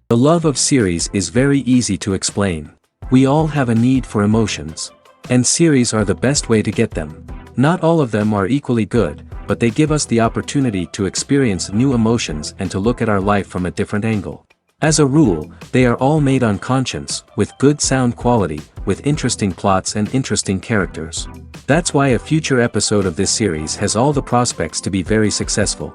The love of series is very easy to explain. We all have a need for emotions. And series are the best way to get them. Not all of them are equally good, but they give us the opportunity to experience new emotions and to look at our life from a different angle. As a rule, they are all made on conscience, with good sound quality, with interesting plots and interesting characters. That's why a future episode of this series has all the prospects to be very successful.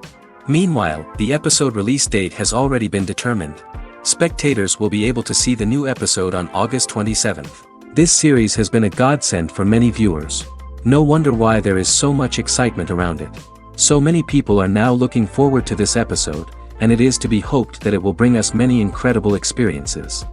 Meanwhile, the episode release date has already been determined. Spectators will be able to see the new episode on August 27th. This series has been a godsend for many viewers. No wonder why there is so much excitement around it. So many people are now looking forward to this episode, and it is to be hoped that it will bring us many incredible experiences.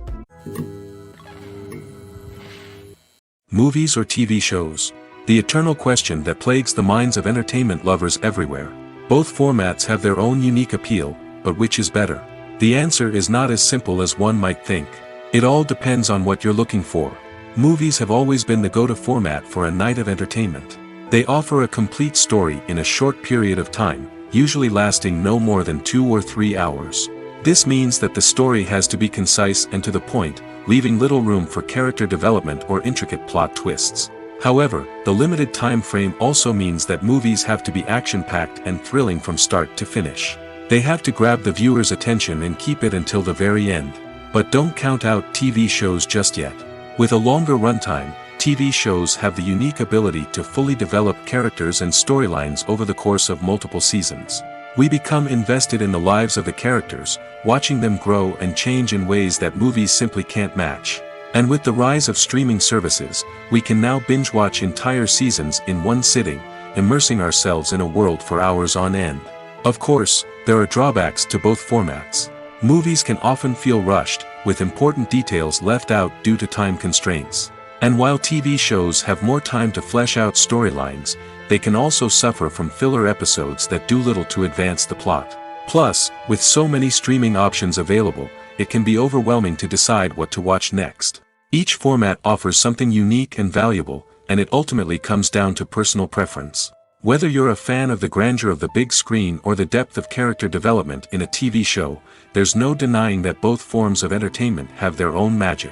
Movies or TV shows? The eternal question that plagues the minds of entertainment lovers everywhere. Both formats have their own unique appeal, but which is better? The answer is not as simple as one might think. It all depends on what you're looking for. Movies have always been the go-to format for a night of entertainment. They offer a complete story in a short period of time, usually lasting no more than 2 or 3 hours. This means that the story has to be concise and to the point, leaving little room for character development or intricate plot twists. However, the limited time frame also means that movies have to be action-packed and thrilling from start to finish. They have to grab the viewer's attention and keep it until the very end. But don't count out TV shows just yet. With a longer runtime, TV shows have the unique ability to fully develop characters and storylines over the course of multiple seasons. We become invested in the lives of the characters, watching them grow and change in ways that movies simply can't match. And with the rise of streaming services, we can now binge-watch entire seasons in one sitting, immersing ourselves in a world for hours on end. Of course, there are drawbacks to both formats. Movies can often feel rushed, with important details left out due to time constraints. And while TV shows have more time to flesh out storylines, they can also suffer from filler episodes that do little to advance the plot. Plus, with so many streaming options available, it can be overwhelming to decide what to watch next. Each format offers something unique and valuable, and it ultimately comes down to personal preference. Whether you're a fan of the grandeur of the big screen or the depth of character development in a TV show, there's no denying that both forms of entertainment have their own magic.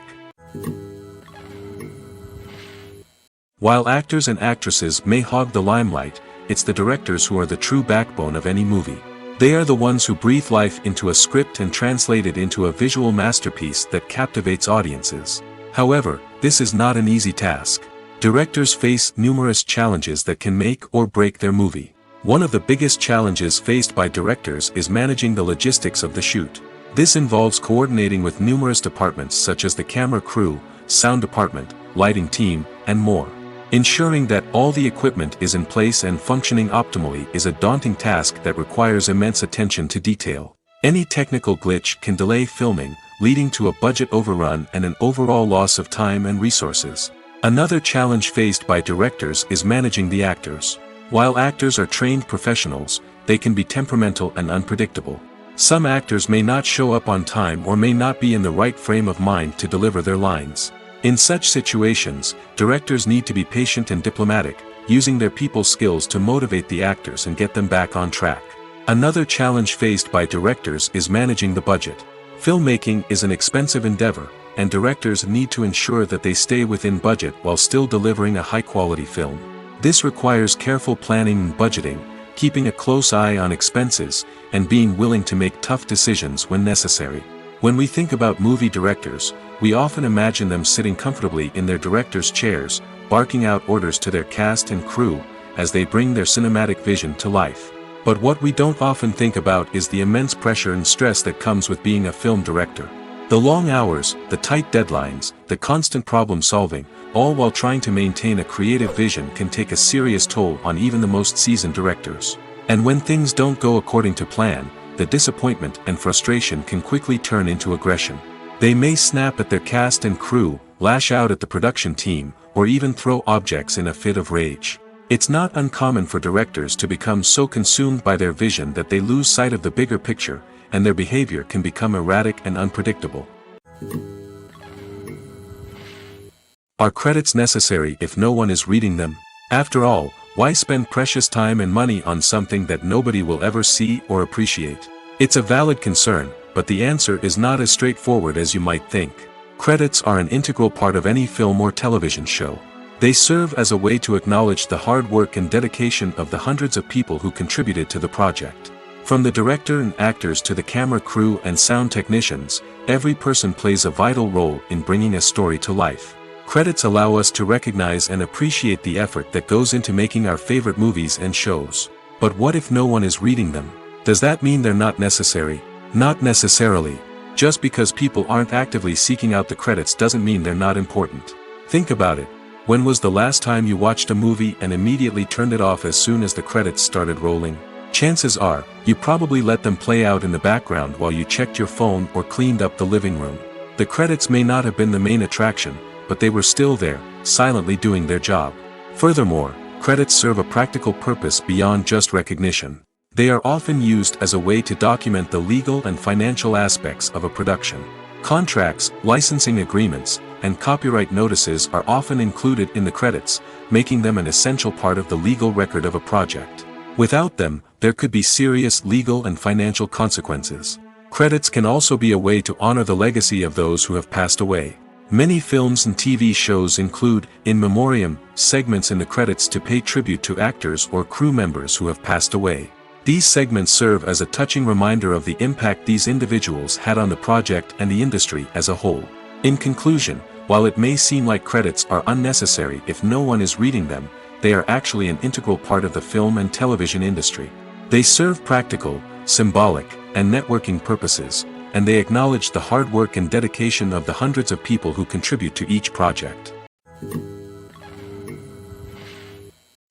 While actors and actresses may hog the limelight, it's the directors who are the true backbone of any movie. They are the ones who breathe life into a script and translate it into a visual masterpiece that captivates audiences. However, this is not an easy task. Directors face numerous challenges that can make or break their movie. One of the biggest challenges faced by directors is managing the logistics of the shoot. This involves coordinating with numerous departments such as the camera crew, sound department, lighting team, and more. Ensuring that all the equipment is in place and functioning optimally is a daunting task that requires immense attention to detail. Any technical glitch can delay filming, leading to a budget overrun and an overall loss of time and resources. Another challenge faced by directors is managing the actors. While actors are trained professionals, they can be temperamental and unpredictable. Some actors may not show up on time or may not be in the right frame of mind to deliver their lines. In such situations, directors need to be patient and diplomatic, using their people skills to motivate the actors and get them back on track. Another challenge faced by directors is managing the budget. Filmmaking is an expensive endeavor, and directors need to ensure that they stay within budget while still delivering a high-quality film. This requires careful planning and budgeting, keeping a close eye on expenses, and being willing to make tough decisions when necessary. When we think about movie directors, we often imagine them sitting comfortably in their director's chairs, barking out orders to their cast and crew, as they bring their cinematic vision to life. But what we don't often think about is the immense pressure and stress that comes with being a film director. The long hours, the tight deadlines, the constant problem solving, all while trying to maintain a creative vision can take a serious toll on even the most seasoned directors. And when things don't go according to plan, the disappointment and frustration can quickly turn into aggression. They may snap at their cast and crew, lash out at the production team, or even throw objects in a fit of rage. It's not uncommon for directors to become so consumed by their vision that they lose sight of the bigger picture, and their behavior can become erratic and unpredictable. Are credits necessary if no one is reading them? After all, why spend precious time and money on something that nobody will ever see or appreciate? It's a valid concern, but the answer is not as straightforward as you might think. Credits are an integral part of any film or television show. They serve as a way to acknowledge the hard work and dedication of the hundreds of people who contributed to the project. From the director and actors to the camera crew and sound technicians, every person plays a vital role in bringing a story to life. Credits allow us to recognize and appreciate the effort that goes into making our favorite movies and shows. But what if no one is reading them? Does that mean they're not necessary? Not necessarily. Just because people aren't actively seeking out the credits doesn't mean they're not important. Think about it. When was the last time you watched a movie and immediately turned it off as soon as the credits started rolling? Chances are, you probably let them play out in the background while you checked your phone or cleaned up the living room. The credits may not have been the main attraction, but they were still there, silently doing their job. Furthermore, credits serve a practical purpose beyond just recognition. They are often used as a way to document the legal and financial aspects of a production. Contracts, licensing agreements, and copyright notices are often included in the credits, making them an essential part of the legal record of a project. Without them, there could be serious legal and financial consequences. Credits can also be a way to honor the legacy of those who have passed away. Many films and TV shows include, in memoriam, segments in the credits to pay tribute to actors or crew members who have passed away. These segments serve as a touching reminder of the impact these individuals had on the project and the industry as a whole. In conclusion, while it may seem like credits are unnecessary if no one is reading them, they are actually an integral part of the film and television industry. They serve practical, symbolic, and networking purposes, and they acknowledge the hard work and dedication of the hundreds of people who contribute to each project.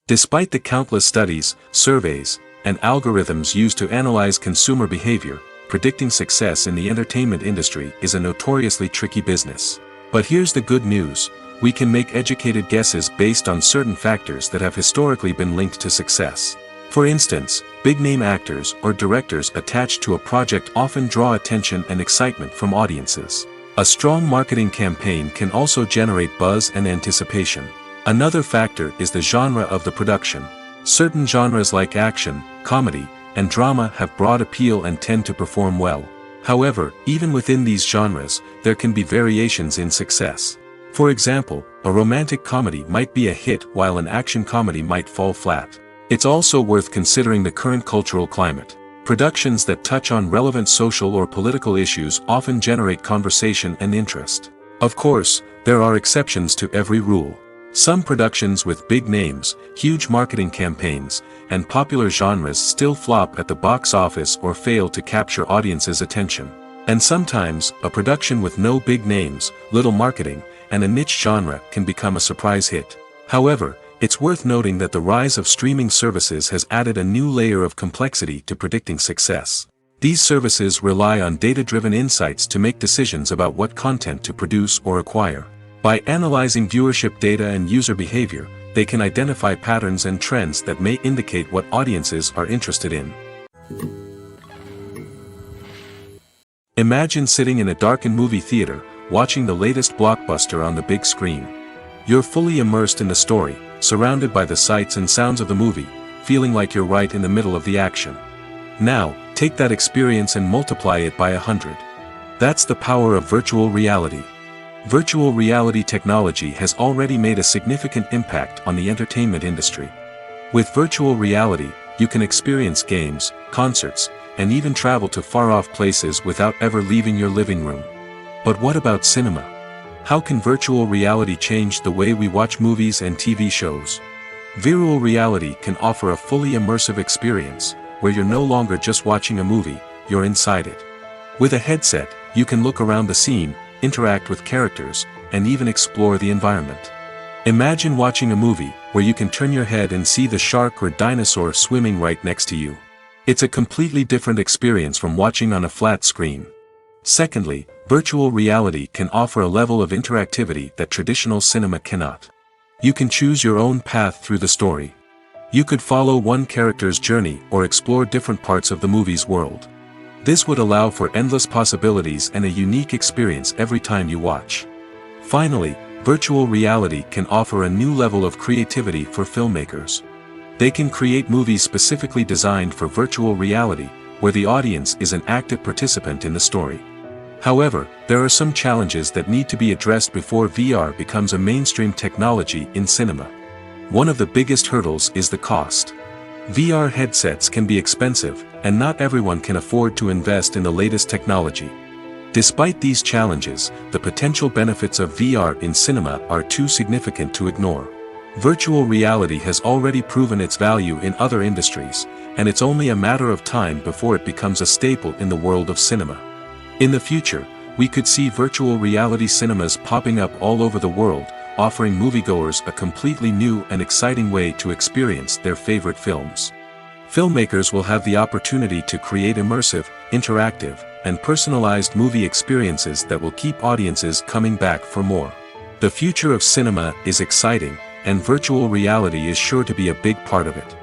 Despite the countless studies, surveys, and algorithms used to analyze consumer behavior, predicting success in the entertainment industry is a notoriously tricky business. But here's the good news: we can make educated guesses based on certain factors that have historically been linked to success. For instance, big-name actors or directors attached to a project often draw attention and excitement from audiences. A strong marketing campaign can also generate buzz and anticipation. Another factor is the genre of the production. Certain genres like action, comedy, and drama have broad appeal and tend to perform well. However, even within these genres, there can be variations in success. For example, a romantic comedy might be a hit while an action comedy might fall flat. It's also worth considering the current cultural climate. Productions that touch on relevant social or political issues often generate conversation and interest. Of course, there are exceptions to every rule. Some productions with big names, huge marketing campaigns, and popular genres still flop at the box office or fail to capture audiences' attention. And sometimes, a production with no big names, little marketing, and a niche genre can become a surprise hit. However, it's worth noting that the rise of streaming services has added a new layer of complexity to predicting success. These services rely on data-driven insights to make decisions about what content to produce or acquire. By analyzing viewership data and user behavior, they can identify patterns and trends that may indicate what audiences are interested in. Imagine sitting in a darkened movie theater, watching the latest blockbuster on the big screen. You're fully immersed in the story, surrounded by the sights and sounds of the movie, feeling like you're right in the middle of the action. Now, take that experience and multiply it by 100. That's the power of virtual reality. Virtual reality technology has already made a significant impact on the entertainment industry. With virtual reality, you can experience games, concerts, and even travel to far-off places without ever leaving your living room. But what about cinema? How can virtual reality change the way we watch movies and TV shows? Virtual reality can offer a fully immersive experience, where you're no longer just watching a movie, you're inside it. With a headset, you can look around the scene, interact with characters, and even explore the environment. Imagine watching a movie where you can turn your head and see the shark or dinosaur swimming right next to you. It's a completely different experience from watching on a flat screen. Secondly, virtual reality can offer a level of interactivity that traditional cinema cannot. You can choose your own path through the story. You could follow one character's journey or explore different parts of the movie's world. This would allow for endless possibilities and a unique experience every time you watch. Finally, virtual reality can offer a new level of creativity for filmmakers. They can create movies specifically designed for virtual reality, where the audience is an active participant in the story. However, there are some challenges that need to be addressed before VR becomes a mainstream technology in cinema. One of the biggest hurdles is the cost. VR headsets can be expensive, and not everyone can afford to invest in the latest technology. Despite these challenges, the potential benefits of VR in cinema are too significant to ignore. Virtual reality has already proven its value in other industries, and it's only a matter of time before it becomes a staple in the world of cinema. In the future, we could see virtual reality cinemas popping up all over the world, offering moviegoers a completely new and exciting way to experience their favorite films. Filmmakers will have the opportunity to create immersive, interactive, and personalized movie experiences that will keep audiences coming back for more. The future of cinema is exciting, and virtual reality is sure to be a big part of it.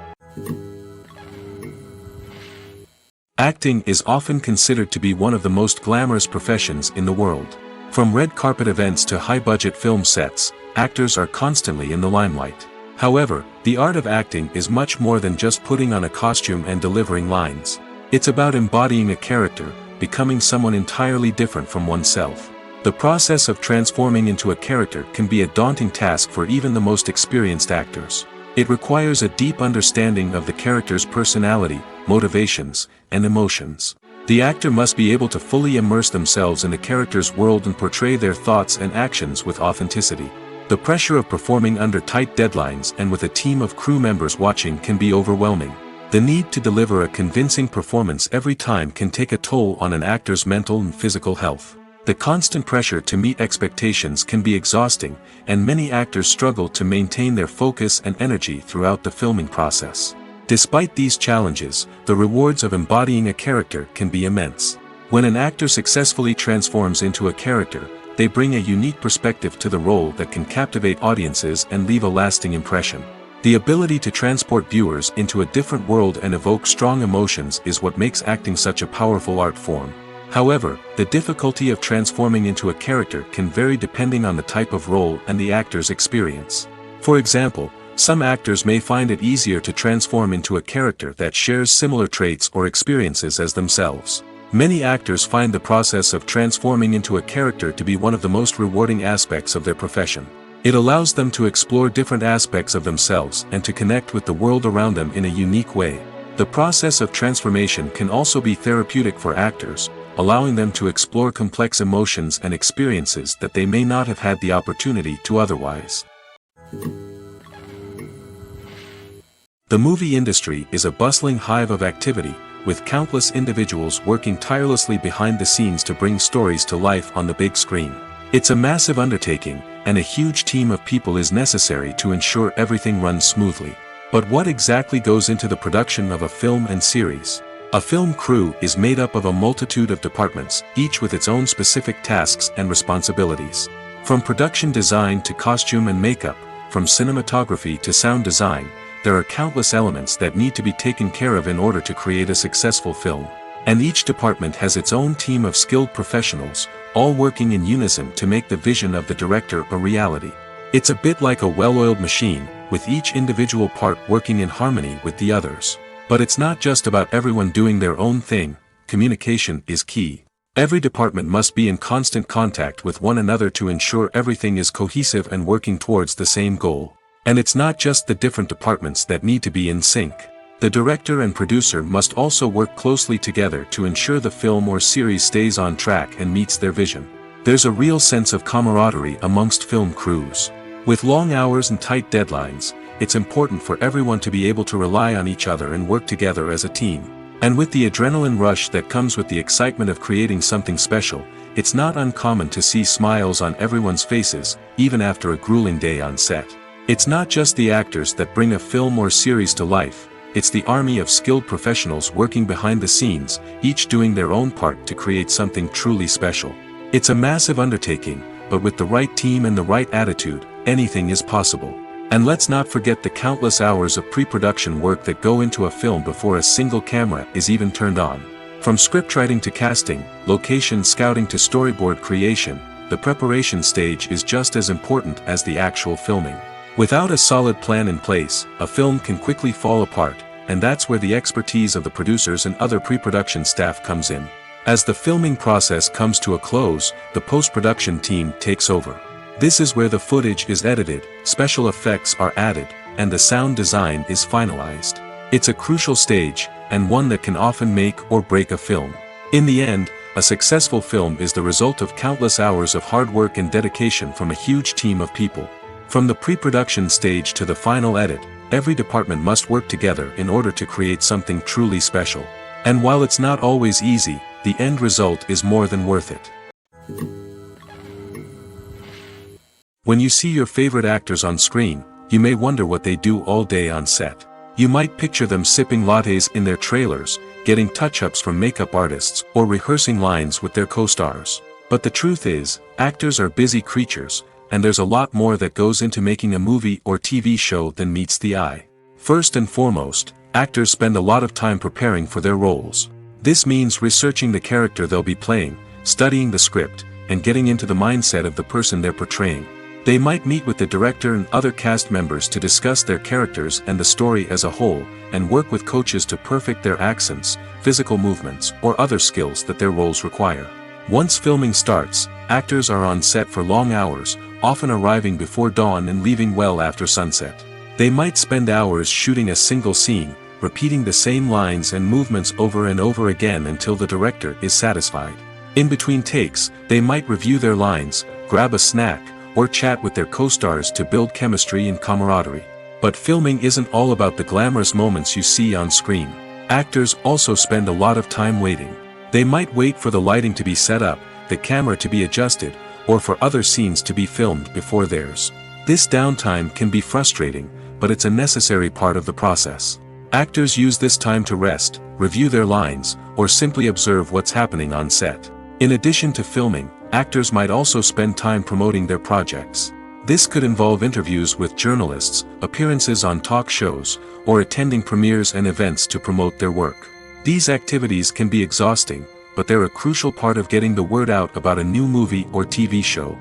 Acting is often considered to be one of the most glamorous professions in the world. From red carpet events to high-budget film sets, actors are constantly in the limelight. However, the art of acting is much more than just putting on a costume and delivering lines. It's about embodying a character, becoming someone entirely different from oneself. The process of transforming into a character can be a daunting task for even the most experienced actors. It requires a deep understanding of the character's personality, motivations, and emotions. The actor must be able to fully immerse themselves in the character's world and portray their thoughts and actions with authenticity. The pressure of performing under tight deadlines and with a team of crew members watching can be overwhelming. The need to deliver a convincing performance every time can take a toll on an actor's mental and physical health. The constant pressure to meet expectations can be exhausting, and many actors struggle to maintain their focus and energy throughout the filming process. Despite these challenges, the rewards of embodying a character can be immense. When an actor successfully transforms into a character, they bring a unique perspective to the role that can captivate audiences and leave a lasting impression. The ability to transport viewers into a different world and evoke strong emotions is what makes acting such a powerful art form. However, the difficulty of transforming into a character can vary depending on the type of role and the actor's experience. For example, some actors may find it easier to transform into a character that shares similar traits or experiences as themselves. Many actors find the process of transforming into a character to be one of the most rewarding aspects of their profession. It allows them to explore different aspects of themselves and to connect with the world around them in a unique way. The process of transformation can also be therapeutic for actors, allowing them to explore complex emotions and experiences that they may not have had the opportunity to otherwise. The movie industry is a bustling hive of activity, with countless individuals working tirelessly behind the scenes to bring stories to life on the big screen. It's a massive undertaking, and a huge team of people is necessary to ensure everything runs smoothly. But what exactly goes into the production of a film and series? A film crew is made up of a multitude of departments, each with its own specific tasks and responsibilities. From production design to costume and makeup, from cinematography to sound design, there are countless elements that need to be taken care of in order to create a successful film. And each department has its own team of skilled professionals, all working in unison to make the vision of the director a reality. It's a bit like a well-oiled machine, with each individual part working in harmony with the others. But it's not just about everyone doing their own thing. Communication is key. Every department must be in constant contact with one another to ensure everything is cohesive and working towards the same goal. And it's not just the different departments that need to be in sync. The director and producer must also work closely together to ensure the film or series stays on track and meets their vision. There's a real sense of camaraderie amongst film crews. With long hours and tight deadlines, it's important for everyone to be able to rely on each other and work together as a team. And with the adrenaline rush that comes with the excitement of creating something special, it's not uncommon to see smiles on everyone's faces, even after a grueling day on set. It's not just the actors that bring a film or series to life. It's the army of skilled professionals working behind the scenes, each doing their own part to create something truly special. It's a massive undertaking, but with the right team and the right attitude, anything is possible. And let's not forget the countless hours of pre-production work that go into a film before a single camera is even turned on. From scriptwriting to casting, location scouting to storyboard creation, the preparation stage is just as important as the actual filming. Without a solid plan in place, a film can quickly fall apart, and that's where the expertise of the producers and other pre-production staff comes in. As the filming process comes to a close, the post-production team takes over. This is where the footage is edited, special effects are added, and the sound design is finalized. It's a crucial stage, and one that can often make or break a film. In the end, a successful film is the result of countless hours of hard work and dedication from a huge team of people. From the pre-production stage to the final edit, every department must work together in order to create something truly special. And while it's not always easy, the end result is more than worth it. When you see your favorite actors on screen, you may wonder what they do all day on set. You might picture them sipping lattes in their trailers, getting touch-ups from makeup artists, or rehearsing lines with their co-stars. But the truth is, actors are busy creatures, and there's a lot more that goes into making a movie or TV show than meets the eye. First and foremost, actors spend a lot of time preparing for their roles. This means researching the character they'll be playing, studying the script, and getting into the mindset of the person they're portraying. They might meet with the director and other cast members to discuss their characters and the story as a whole, and work with coaches to perfect their accents, physical movements, or other skills that their roles require. Once filming starts, actors are on set for long hours, often arriving before dawn and leaving well after sunset. They might spend hours shooting a single scene, repeating the same lines and movements over and over again until the director is satisfied. In between takes, they might review their lines, grab a snack, or chat with their co-stars to build chemistry and camaraderie. But filming isn't all about the glamorous moments you see on screen. Actors also spend a lot of time waiting. They might wait for the lighting to be set up, the camera to be adjusted, or for other scenes to be filmed before theirs. This downtime can be frustrating, but it's a necessary part of the process. Actors use this time to rest, review their lines, or simply observe what's happening on set. In addition to filming, actors might also spend time promoting their projects. This could involve interviews with journalists, appearances on talk shows, or attending premieres and events to promote their work. These activities can be exhausting, but they're a crucial part of getting the word out about a new movie or TV show.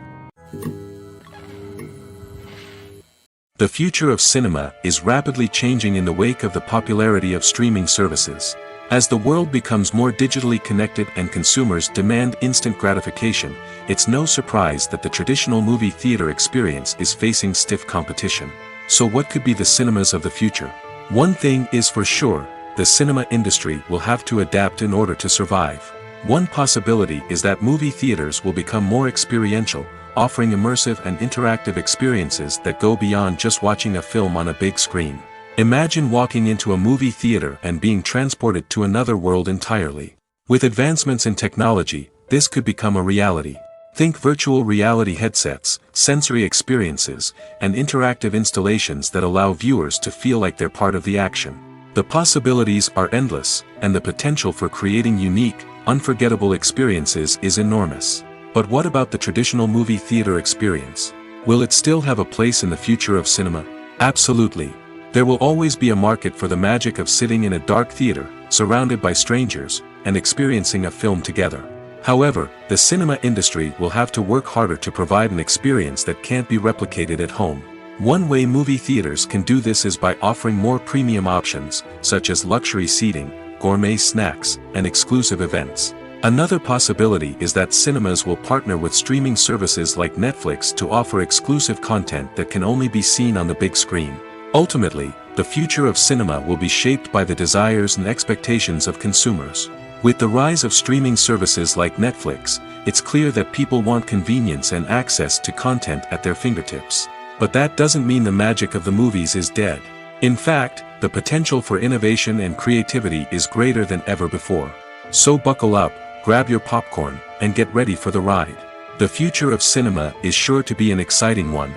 The future of cinema is rapidly changing in the wake of the popularity of streaming services. As the world becomes more digitally connected and consumers demand instant gratification, it's no surprise that the traditional movie theater experience is facing stiff competition. So what could be the cinemas of the future? One thing is for sure, the cinema industry will have to adapt in order to survive. One possibility is that movie theaters will become more experiential, offering immersive and interactive experiences that go beyond just watching a film on a big screen. Imagine walking into a movie theater and being transported to another world entirely. With advancements in technology, this could become a reality. Think virtual reality headsets, sensory experiences, and interactive installations that allow viewers to feel like they're part of the action. The possibilities are endless, and the potential for creating unique, unforgettable experiences is enormous. But what about the traditional movie theater experience? Will it still have a place in the future of cinema? Absolutely. There will always be a market for the magic of sitting in a dark theater, surrounded by strangers, and experiencing a film together. However, the cinema industry will have to work harder to provide an experience that can't be replicated at home. One way movie theaters can do this is by offering more premium options, such as luxury seating, gourmet snacks, and exclusive events. Another possibility is that cinemas will partner with streaming services like Netflix to offer exclusive content that can only be seen on the big screen. Ultimately, the future of cinema will be shaped by the desires and expectations of consumers. With the rise of streaming services like Netflix, it's clear that people want convenience and access to content at their fingertips. But that doesn't mean the magic of the movies is dead. In fact, the potential for innovation and creativity is greater than ever before. So buckle up, grab your popcorn, and get ready for the ride. The future of cinema is sure to be an exciting one.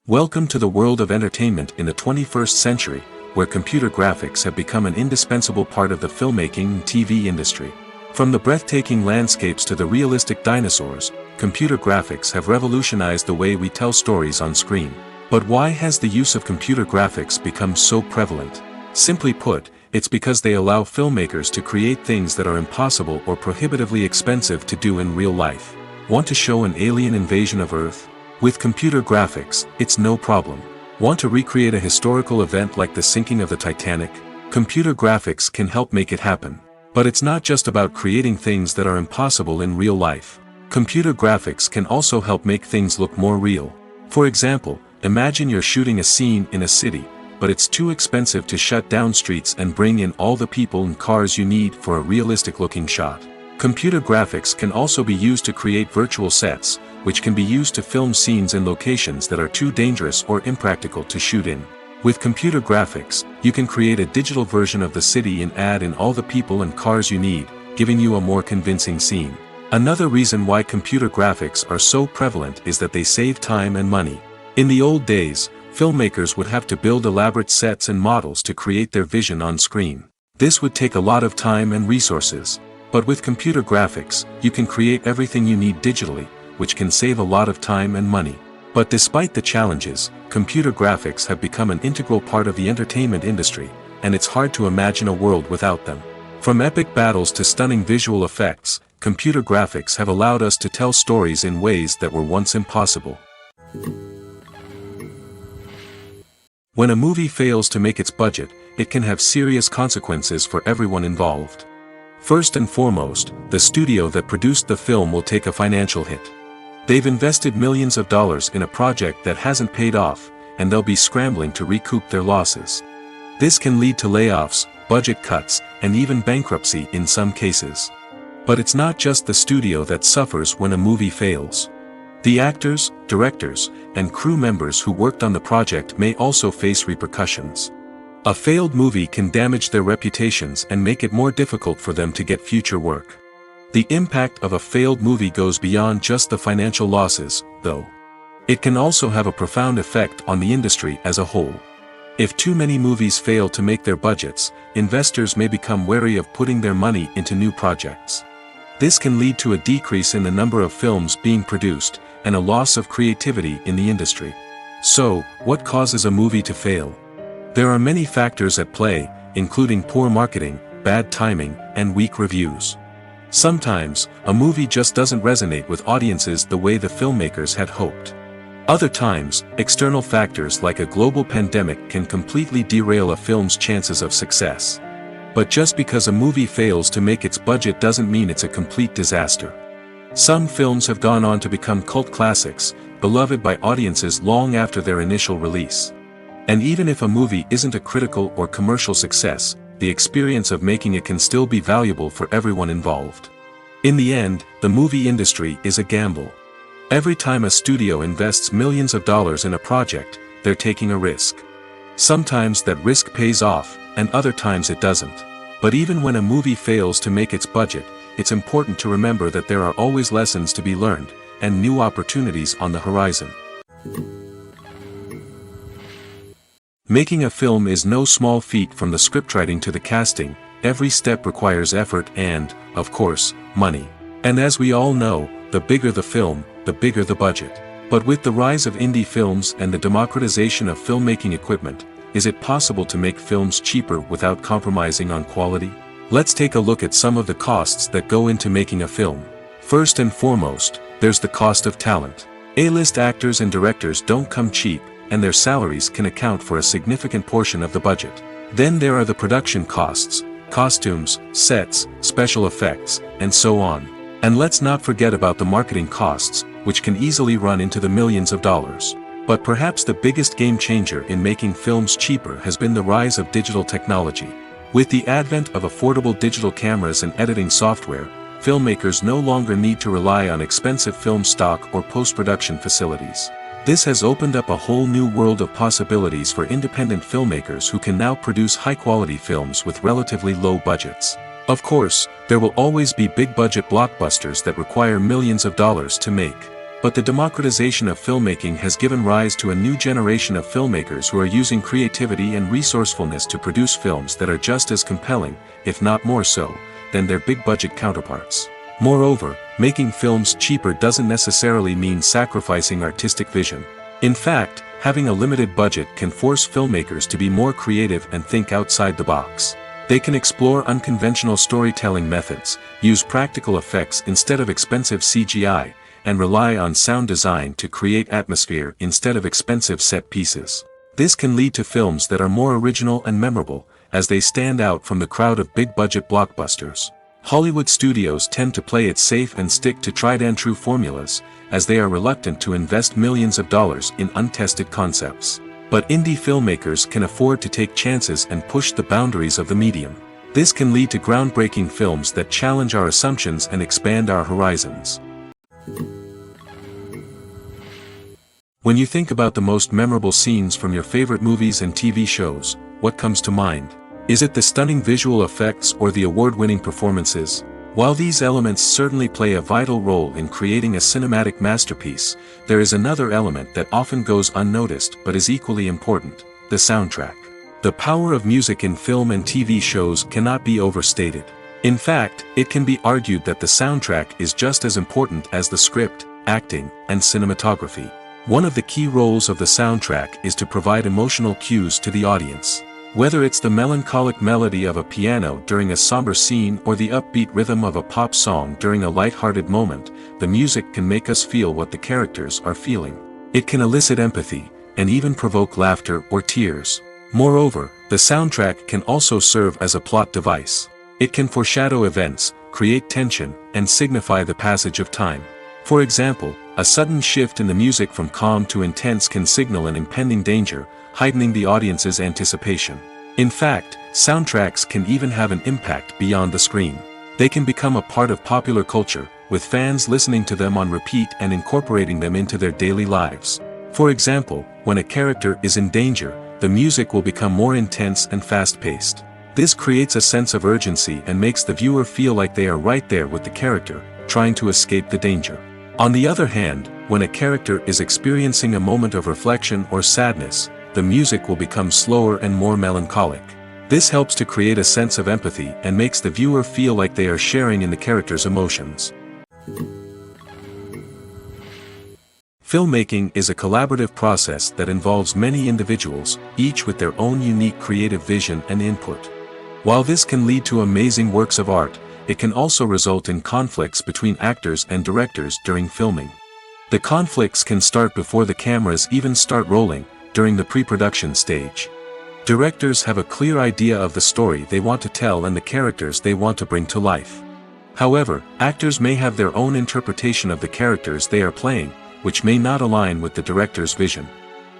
Welcome to the world of entertainment in the 21st century, where computer graphics have become an indispensable part of the filmmaking and TV industry. From the breathtaking landscapes to the realistic dinosaurs, computer graphics have revolutionized the way we tell stories on screen. But why has the use of computer graphics become so prevalent? Simply put, it's because they allow filmmakers to create things that are impossible or prohibitively expensive to do in real life. Want to show an alien invasion of Earth? With computer graphics, it's no problem. Want to recreate a historical event like the sinking of the Titanic? Computer graphics can help make it happen. But it's not just about creating things that are impossible in real life. Computer graphics can also help make things look more real. For example, imagine you're shooting a scene in a city, but it's too expensive to shut down streets and bring in all the people and cars you need for a realistic-looking shot. Computer graphics can also be used to create virtual sets, which can be used to film scenes in locations that are too dangerous or impractical to shoot in. With computer graphics, you can create a digital version of the city and add in all the people and cars you need, giving you a more convincing scene. Another reason why computer graphics are so prevalent is that they save time and money. In the old days, filmmakers would have to build elaborate sets and models to create their vision on screen. This would take a lot of time and resources. But with computer graphics, you can create everything you need digitally, which can save a lot of time and money. But despite the challenges, computer graphics have become an integral part of the entertainment industry, and it's hard to imagine a world without them. From epic battles to stunning visual effects, computer graphics have allowed us to tell stories in ways that were once impossible. When a movie fails to make its budget, it can have serious consequences for everyone involved. First and foremost, the studio that produced the film will take a financial hit. They've invested millions of dollars in a project that hasn't paid off, and they'll be scrambling to recoup their losses. This can lead to layoffs, budget cuts, and even bankruptcy in some cases. But it's not just the studio that suffers when a movie fails. The actors, directors, and crew members who worked on the project may also face repercussions. A failed movie can damage their reputations and make it more difficult for them to get future work. The impact of a failed movie goes beyond just the financial losses, though. It can also have a profound effect on the industry as a whole. If too many movies fail to make their budgets, investors may become wary of putting their money into new projects. This can lead to a decrease in the number of films being produced, and a loss of creativity in the industry. So, what causes a movie to fail? There are many factors at play, including poor marketing, bad timing, and weak reviews. Sometimes, a movie just doesn't resonate with audiences the way the filmmakers had hoped. Other times, external factors like a global pandemic can completely derail a film's chances of success. But just because a movie fails to make its budget doesn't mean it's a complete disaster. Some films have gone on to become cult classics, beloved by audiences long after their initial release. And even if a movie isn't a critical or commercial success, the experience of making it can still be valuable for everyone involved. In the end, the movie industry is a gamble. Every time a studio invests millions of dollars in a project, they're taking a risk. Sometimes that risk pays off, and other times it doesn't. But even when a movie fails to make its budget, it's important to remember that there are always lessons to be learned, and new opportunities on the horizon. Making a film is no small feat. From the scriptwriting to the casting, every step requires effort and, of course, money. And as we all know, the bigger the film, the bigger the budget. But with the rise of indie films and the democratization of filmmaking equipment, is it possible to make films cheaper without compromising on quality? Let's take a look at some of the costs that go into making a film. First and foremost, there's the cost of talent. A-list actors and directors don't come cheap, and their salaries can account for a significant portion of the budget. Then there are the production costs, costumes, sets, special effects, and so on. And let's not forget about the marketing costs, which can easily run into the millions of dollars. But perhaps the biggest game changer in making films cheaper has been the rise of digital technology. With the advent of affordable digital cameras and editing software, filmmakers no longer need to rely on expensive film stock or post-production facilities. This has opened up a whole new world of possibilities for independent filmmakers who can now produce high-quality films with relatively low budgets. Of course, there will always be big-budget blockbusters that require millions of dollars to make. But the democratization of filmmaking has given rise to a new generation of filmmakers who are using creativity and resourcefulness to produce films that are just as compelling, if not more so, than their big-budget counterparts. Moreover, making films cheaper doesn't necessarily mean sacrificing artistic vision. In fact, having a limited budget can force filmmakers to be more creative and think outside the box. They can explore unconventional storytelling methods, use practical effects instead of expensive CGI, and rely on sound design to create atmosphere instead of expensive set pieces. This can lead to films that are more original and memorable, as they stand out from the crowd of big-budget blockbusters. Hollywood studios tend to play it safe and stick to tried-and-true formulas, as they are reluctant to invest millions of dollars in untested concepts. But indie filmmakers can afford to take chances and push the boundaries of the medium. This can lead to groundbreaking films that challenge our assumptions and expand our horizons. When you think about the most memorable scenes from your favorite movies and TV shows, what comes to mind? Is it the stunning visual effects or the award-winning performances? While these elements certainly play a vital role in creating a cinematic masterpiece, there is another element that often goes unnoticed but is equally important: the soundtrack. The power of music in film and TV shows cannot be overstated. In fact, it can be argued that the soundtrack is just as important as the script, acting, and cinematography. One of the key roles of the soundtrack is to provide emotional cues to the audience. Whether it's the melancholic melody of a piano during a somber scene or the upbeat rhythm of a pop song during a light-hearted moment, the music can make us feel what the characters are feeling. It can elicit empathy, and even provoke laughter or tears. Moreover, the soundtrack can also serve as a plot device. It can foreshadow events, create tension, and signify the passage of time. For example, a sudden shift in the music from calm to intense can signal an impending danger, heightening the audience's anticipation. In fact, soundtracks can even have an impact beyond the screen. They can become a part of popular culture, with fans listening to them on repeat and incorporating them into their daily lives. For example, when a character is in danger, the music will become more intense and fast-paced. This creates a sense of urgency and makes the viewer feel like they are right there with the character, trying to escape the danger. On the other hand, when a character is experiencing a moment of reflection or sadness, the music will become slower and more melancholic. This helps to create a sense of empathy and makes the viewer feel like they are sharing in the character's emotions. Filmmaking is a collaborative process that involves many individuals, each with their own unique creative vision and input. While this can lead to amazing works of art, it can also result in conflicts between actors and directors during filming. The conflicts can start before the cameras even start rolling, during the pre-production stage. Directors have a clear idea of the story they want to tell and the characters they want to bring to life. However, actors may have their own interpretation of the characters they are playing, which may not align with the director's vision.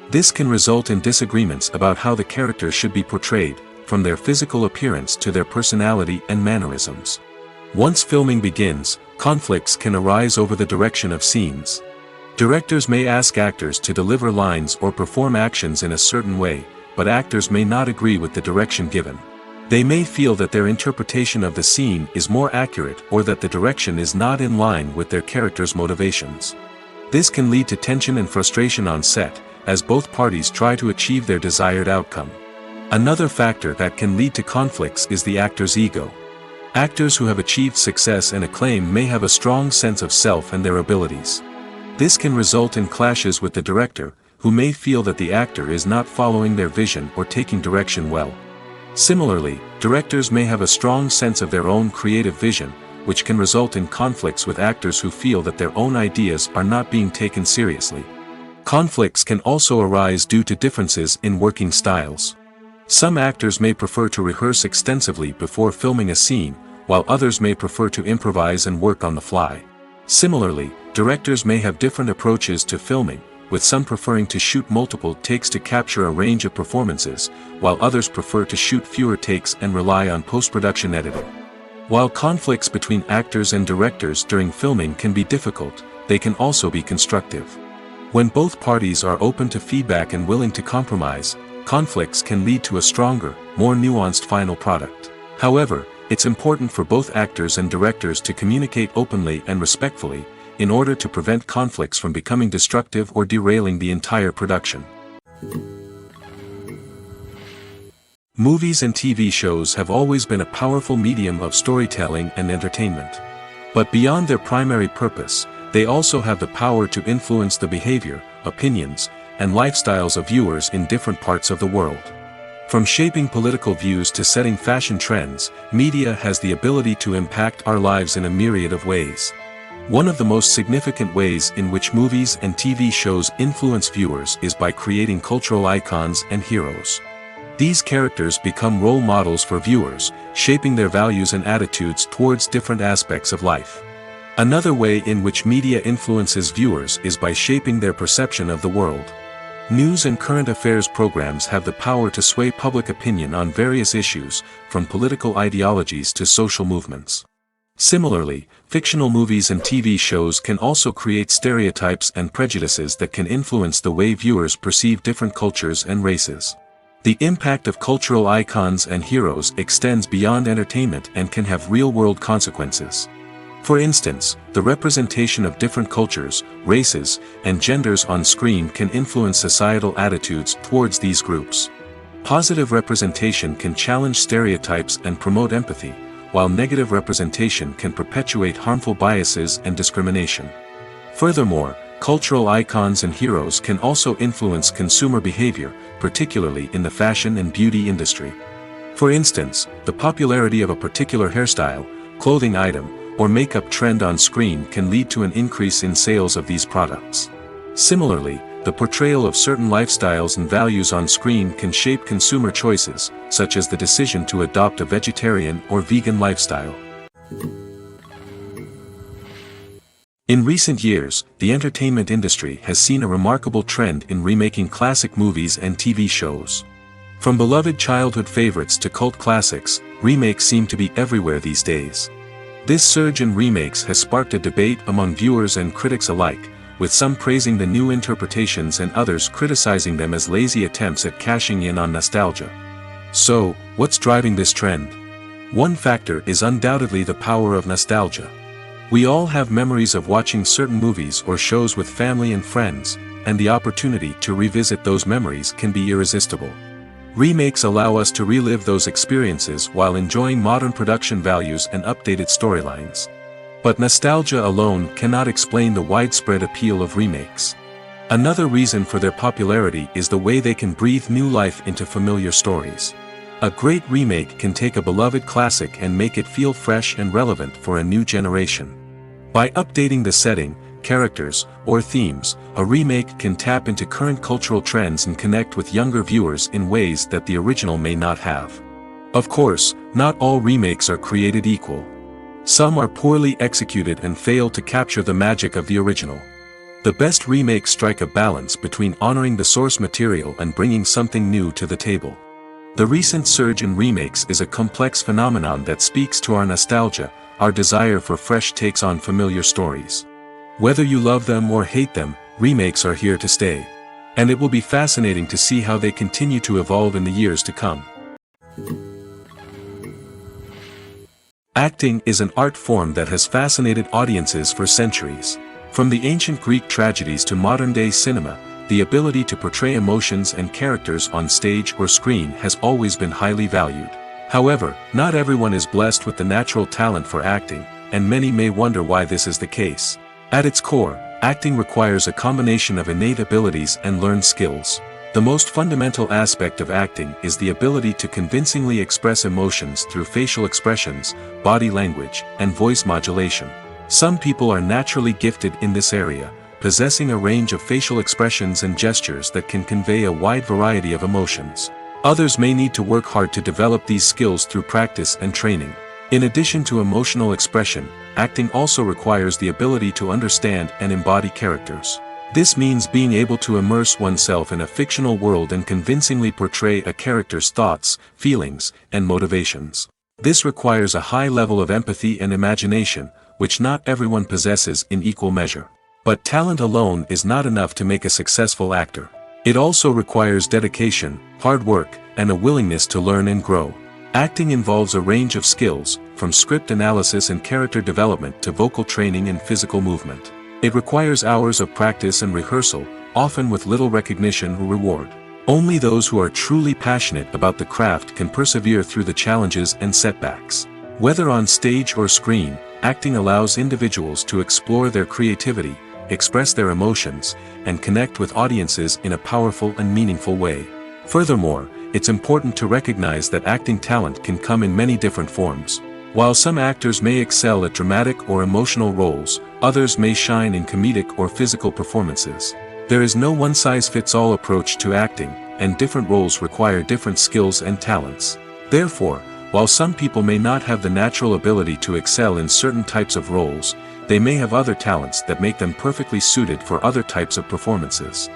This can result in disagreements about how the characters should be portrayed, from their physical appearance to their personality and mannerisms. Once filming begins, conflicts can arise over the direction of scenes. Directors may ask actors to deliver lines or perform actions in a certain way, but actors may not agree with the direction given. They may feel that their interpretation of the scene is more accurate or that the direction is not in line with their character's motivations. This can lead to tension and frustration on set, as both parties try to achieve their desired outcome. Another factor that can lead to conflicts is the actor's ego. Actors who have achieved success and acclaim may have a strong sense of self and their abilities. This can result in clashes with the director, who may feel that the actor is not following their vision or taking direction well. Similarly, directors may have a strong sense of their own creative vision, which can result in conflicts with actors who feel that their own ideas are not being taken seriously. Conflicts can also arise due to differences in working styles. Some actors may prefer to rehearse extensively before filming a scene, while others may prefer to improvise and work on the fly. Similarly, directors may have different approaches to filming, with some preferring to shoot multiple takes to capture a range of performances, while others prefer to shoot fewer takes and rely on post-production editing. While conflicts between actors and directors during filming can be difficult, they can also be constructive. When both parties are open to feedback and willing to compromise, conflicts can lead to a stronger, more nuanced final product. However, it's important for both actors and directors to communicate openly and respectfully, in order to prevent conflicts from becoming destructive or derailing the entire production. Movies and TV shows have always been a powerful medium of storytelling and entertainment. But beyond their primary purpose, they also have the power to influence the behavior, opinions, and lifestyles of viewers in different parts of the world. From shaping political views to setting fashion trends, media has the ability to impact our lives in a myriad of ways. One of the most significant ways in which movies and TV shows influence viewers is by creating cultural icons and heroes. These characters become role models for viewers, shaping their values and attitudes towards different aspects of life. Another way in which media influences viewers is by shaping their perception of the world. News and current affairs programs have the power to sway public opinion on various issues, from political ideologies to social movements. Similarly, fictional movies and TV shows can also create stereotypes and prejudices that can influence the way viewers perceive different cultures and races. The impact of cultural icons and heroes extends beyond entertainment and can have real-world consequences. For instance, the representation of different cultures, races, and genders on screen can influence societal attitudes towards these groups. Positive representation can challenge stereotypes and promote empathy, while negative representation can perpetuate harmful biases and discrimination. Furthermore, cultural icons and heroes can also influence consumer behavior, particularly in the fashion and beauty industry. For instance, the popularity of a particular hairstyle, clothing item, or makeup trend on screen can lead to an increase in sales of these products. Similarly, the portrayal of certain lifestyles and values on screen can shape consumer choices, such as the decision to adopt a vegetarian or vegan lifestyle. In recent years, the entertainment industry has seen a remarkable trend in remaking classic movies and TV shows. From beloved childhood favorites to cult classics, remakes seem to be everywhere these days. This surge in remakes has sparked a debate among viewers and critics alike, with some praising the new interpretations and others criticizing them as lazy attempts at cashing in on nostalgia. So, what's driving this trend? One factor is undoubtedly the power of nostalgia. We all have memories of watching certain movies or shows with family and friends, and the opportunity to revisit those memories can be irresistible. Remakes allow us to relive those experiences while enjoying modern production values and updated storylines. But nostalgia alone cannot explain the widespread appeal of remakes. Another reason for their popularity is the way they can breathe new life into familiar stories. A great remake can take a beloved classic and make it feel fresh and relevant for a new generation. By updating the setting, characters, or themes, a remake can tap into current cultural trends and connect with younger viewers in ways that the original may not have. Of course, not all remakes are created equal. Some are poorly executed and fail to capture the magic of the original. The best remakes strike a balance between honoring the source material and bringing something new to the table. The recent surge in remakes is a complex phenomenon that speaks to our nostalgia, our desire for fresh takes on familiar stories. Whether you love them or hate them, remakes are here to stay. And it will be fascinating to see how they continue to evolve in the years to come. Acting is an art form that has fascinated audiences for centuries. From the ancient Greek tragedies to modern-day cinema, the ability to portray emotions and characters on stage or screen has always been highly valued. However, not everyone is blessed with the natural talent for acting, and many may wonder why this is the case. At its core, acting requires a combination of innate abilities and learned skills. The most fundamental aspect of acting is the ability to convincingly express emotions through facial expressions, body language, and voice modulation. Some people are naturally gifted in this area, possessing a range of facial expressions and gestures that can convey a wide variety of emotions. Others may need to work hard to develop these skills through practice and training. In addition to emotional expression, acting also requires the ability to understand and embody characters. This means being able to immerse oneself in a fictional world and convincingly portray a character's thoughts, feelings, and motivations. This requires a high level of empathy and imagination, which not everyone possesses in equal measure. But talent alone is not enough to make a successful actor. It also requires dedication, hard work, and a willingness to learn and grow. Acting involves a range of skills, from script analysis and character development to vocal training and physical movement. It requires hours of practice and rehearsal, often with little recognition or reward. Only those who are truly passionate about the craft can persevere through the challenges and setbacks. Whether on stage or screen, acting allows individuals to explore their creativity, express their emotions, and connect with audiences in a powerful and meaningful way. Furthermore, it's important to recognize that acting talent can come in many different forms. While some actors may excel at dramatic or emotional roles, others may shine in comedic or physical performances. There is no one-size-fits-all approach to acting, and different roles require different skills and talents. Therefore, while some people may not have the natural ability to excel in certain types of roles, they may have other talents that make them perfectly suited for other types of performances.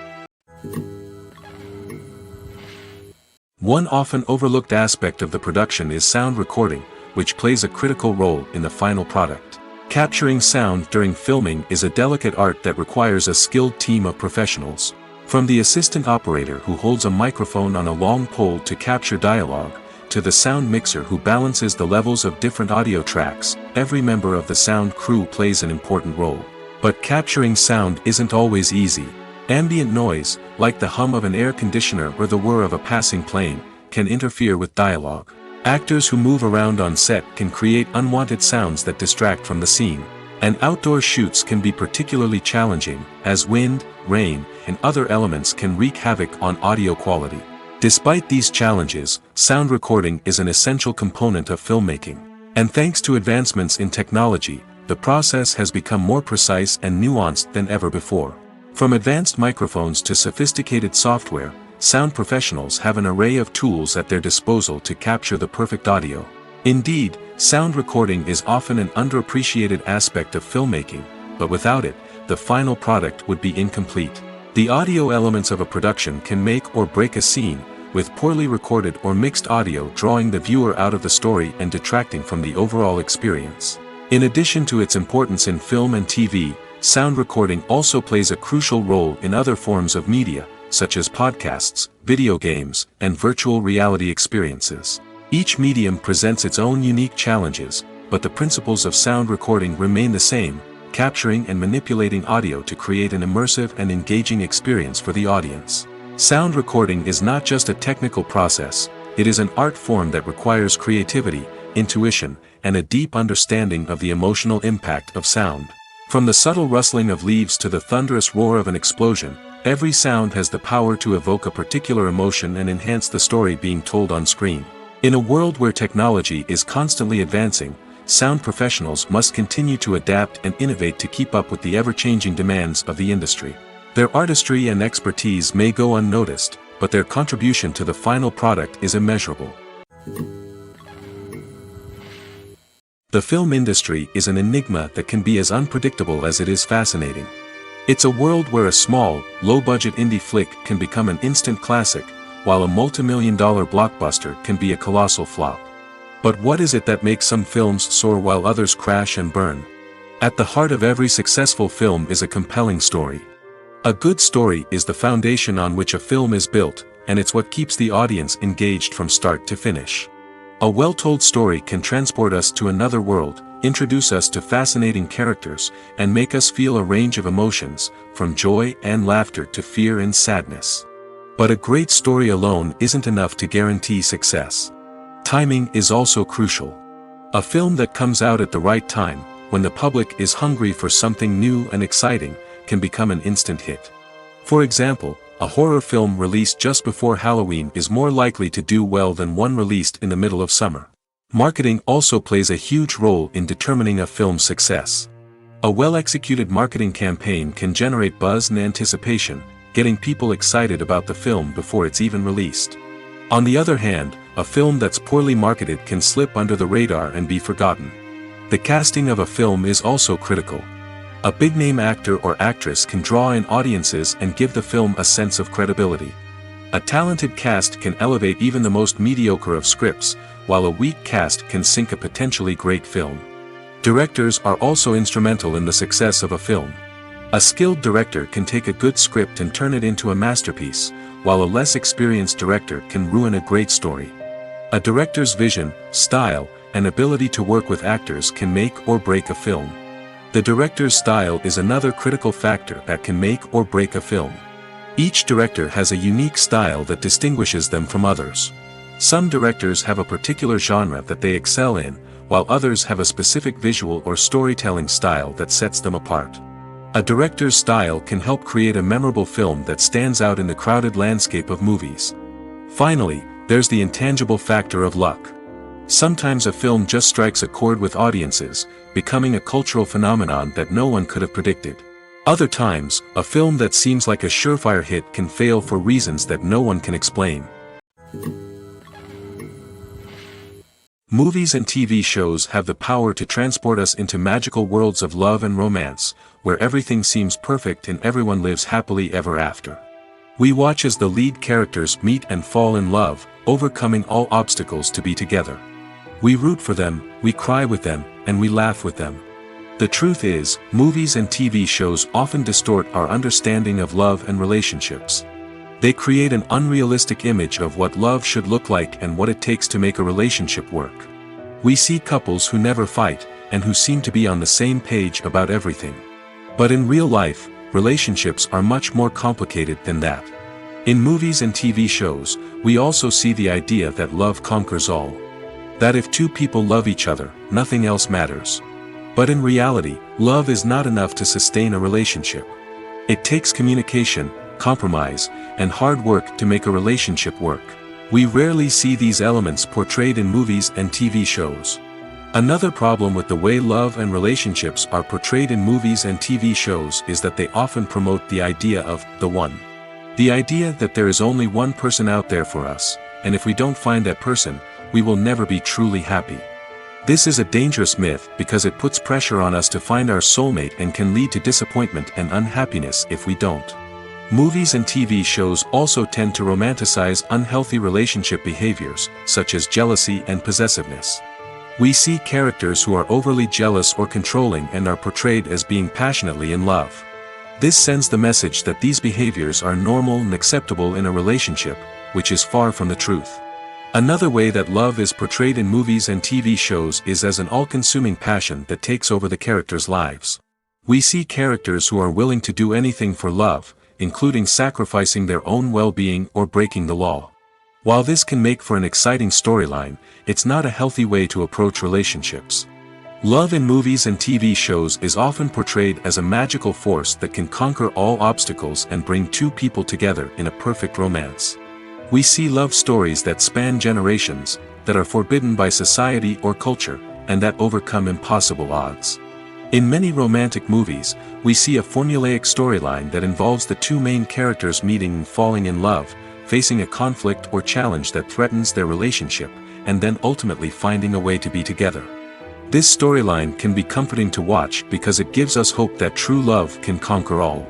One often overlooked aspect of the production is sound recording, which plays a critical role in the final product. Capturing sound during filming is a delicate art that requires a skilled team of professionals. From the assistant operator who holds a microphone on a long pole to capture dialogue, to the sound mixer who balances the levels of different audio tracks, every member of the sound crew plays an important role. But capturing sound isn't always easy. Ambient noise, like the hum of an air conditioner or the whir of a passing plane, can interfere with dialogue. Actors who move around on set can create unwanted sounds that distract from the scene. And outdoor shoots can be particularly challenging, as wind, rain, and other elements can wreak havoc on audio quality. Despite these challenges, sound recording is an essential component of filmmaking. And thanks to advancements in technology, the process has become more precise and nuanced than ever before. From advanced microphones to sophisticated software, sound professionals have an array of tools at their disposal to capture the perfect audio. Indeed, sound recording is often an underappreciated aspect of filmmaking, but without it, the final product would be incomplete. The audio elements of a production can make or break a scene, with poorly recorded or mixed audio drawing the viewer out of the story and detracting from the overall experience. In addition to its importance in film and TV, sound recording also plays a crucial role in other forms of media, such as podcasts, video games, and virtual reality experiences. Each medium presents its own unique challenges, but the principles of sound recording remain the same: capturing and manipulating audio to create an immersive and engaging experience for the audience. Sound recording is not just a technical process, it is an art form that requires creativity, intuition, and a deep understanding of the emotional impact of sound. From the subtle rustling of leaves to the thunderous roar of an explosion, every sound has the power to evoke a particular emotion and enhance the story being told on screen. In a world where technology is constantly advancing, sound professionals must continue to adapt and innovate to keep up with the ever-changing demands of the industry. Their artistry and expertise may go unnoticed, but their contribution to the final product is immeasurable. The film industry is an enigma that can be as unpredictable as it is fascinating. It's a world where a small, low-budget indie flick can become an instant classic, while a multi-million-dollar blockbuster can be a colossal flop. But what is it that makes some films soar while others crash and burn? At the heart of every successful film is a compelling story. A good story is the foundation on which a film is built, and it's what keeps the audience engaged from start to finish. A well-told story can transport us to another world, introduce us to fascinating characters, and make us feel a range of emotions, from joy and laughter to fear and sadness. But a great story alone isn't enough to guarantee success. Timing is also crucial. A film that comes out at the right time, when the public is hungry for something new and exciting, can become an instant hit. For example, a horror film released just before Halloween is more likely to do well than one released in the middle of summer. Marketing also plays a huge role in determining a film's success. A well-executed marketing campaign can generate buzz and anticipation, getting people excited about the film before it's even released. On the other hand, a film that's poorly marketed can slip under the radar and be forgotten. The casting of a film is also critical. A big-name actor or actress can draw in audiences and give the film a sense of credibility. A talented cast can elevate even the most mediocre of scripts, while a weak cast can sink a potentially great film. Directors are also instrumental in the success of a film. A skilled director can take a good script and turn it into a masterpiece, while a less experienced director can ruin a great story. A director's vision, style, and ability to work with actors can make or break a film. The director's style is another critical factor that can make or break a film. Each director has a unique style that distinguishes them from others. Some directors have a particular genre that they excel in, while others have a specific visual or storytelling style that sets them apart. A director's style can help create a memorable film that stands out in the crowded landscape of movies. Finally, there's the intangible factor of luck. Sometimes a film just strikes a chord with audiences, becoming a cultural phenomenon that no one could have predicted. Other times, a film that seems like a surefire hit can fail for reasons that no one can explain. Movies and TV shows have the power to transport us into magical worlds of love and romance, where everything seems perfect and everyone lives happily ever after. We watch as the lead characters meet and fall in love, overcoming all obstacles to be together. We root for them, we cry with them, and we laugh with them. The truth is, movies and TV shows often distort our understanding of love and relationships. They create an unrealistic image of what love should look like and what it takes to make a relationship work. We see couples who never fight, and who seem to be on the same page about everything. But in real life, relationships are much more complicated than that. In movies and TV shows, we also see the idea that love conquers all. That if two people love each other, nothing else matters. But in reality, love is not enough to sustain a relationship. It takes communication, compromise, and hard work to make a relationship work. We rarely see these elements portrayed in movies and TV shows. Another problem with the way love and relationships are portrayed in movies and TV shows is that they often promote the idea of the one. The idea that there is only one person out there for us, and if we don't find that person, we will never be truly happy. This is a dangerous myth because it puts pressure on us to find our soulmate and can lead to disappointment and unhappiness if we don't. Movies and TV shows also tend to romanticize unhealthy relationship behaviors, such as jealousy and possessiveness. We see characters who are overly jealous or controlling and are portrayed as being passionately in love. This sends the message that these behaviors are normal and acceptable in a relationship, which is far from the truth. Another way that love is portrayed in movies and TV shows is as an all-consuming passion that takes over the characters' lives. We see characters who are willing to do anything for love, including sacrificing their own well-being or breaking the law. While this can make for an exciting storyline, it's not a healthy way to approach relationships. Love in movies and TV shows is often portrayed as a magical force that can conquer all obstacles and bring two people together in a perfect romance. We see love stories that span generations, that are forbidden by society or culture, and that overcome impossible odds. In many romantic movies, we see a formulaic storyline that involves the two main characters meeting and falling in love, facing a conflict or challenge that threatens their relationship, and then ultimately finding a way to be together. This storyline can be comforting to watch because it gives us hope that true love can conquer all.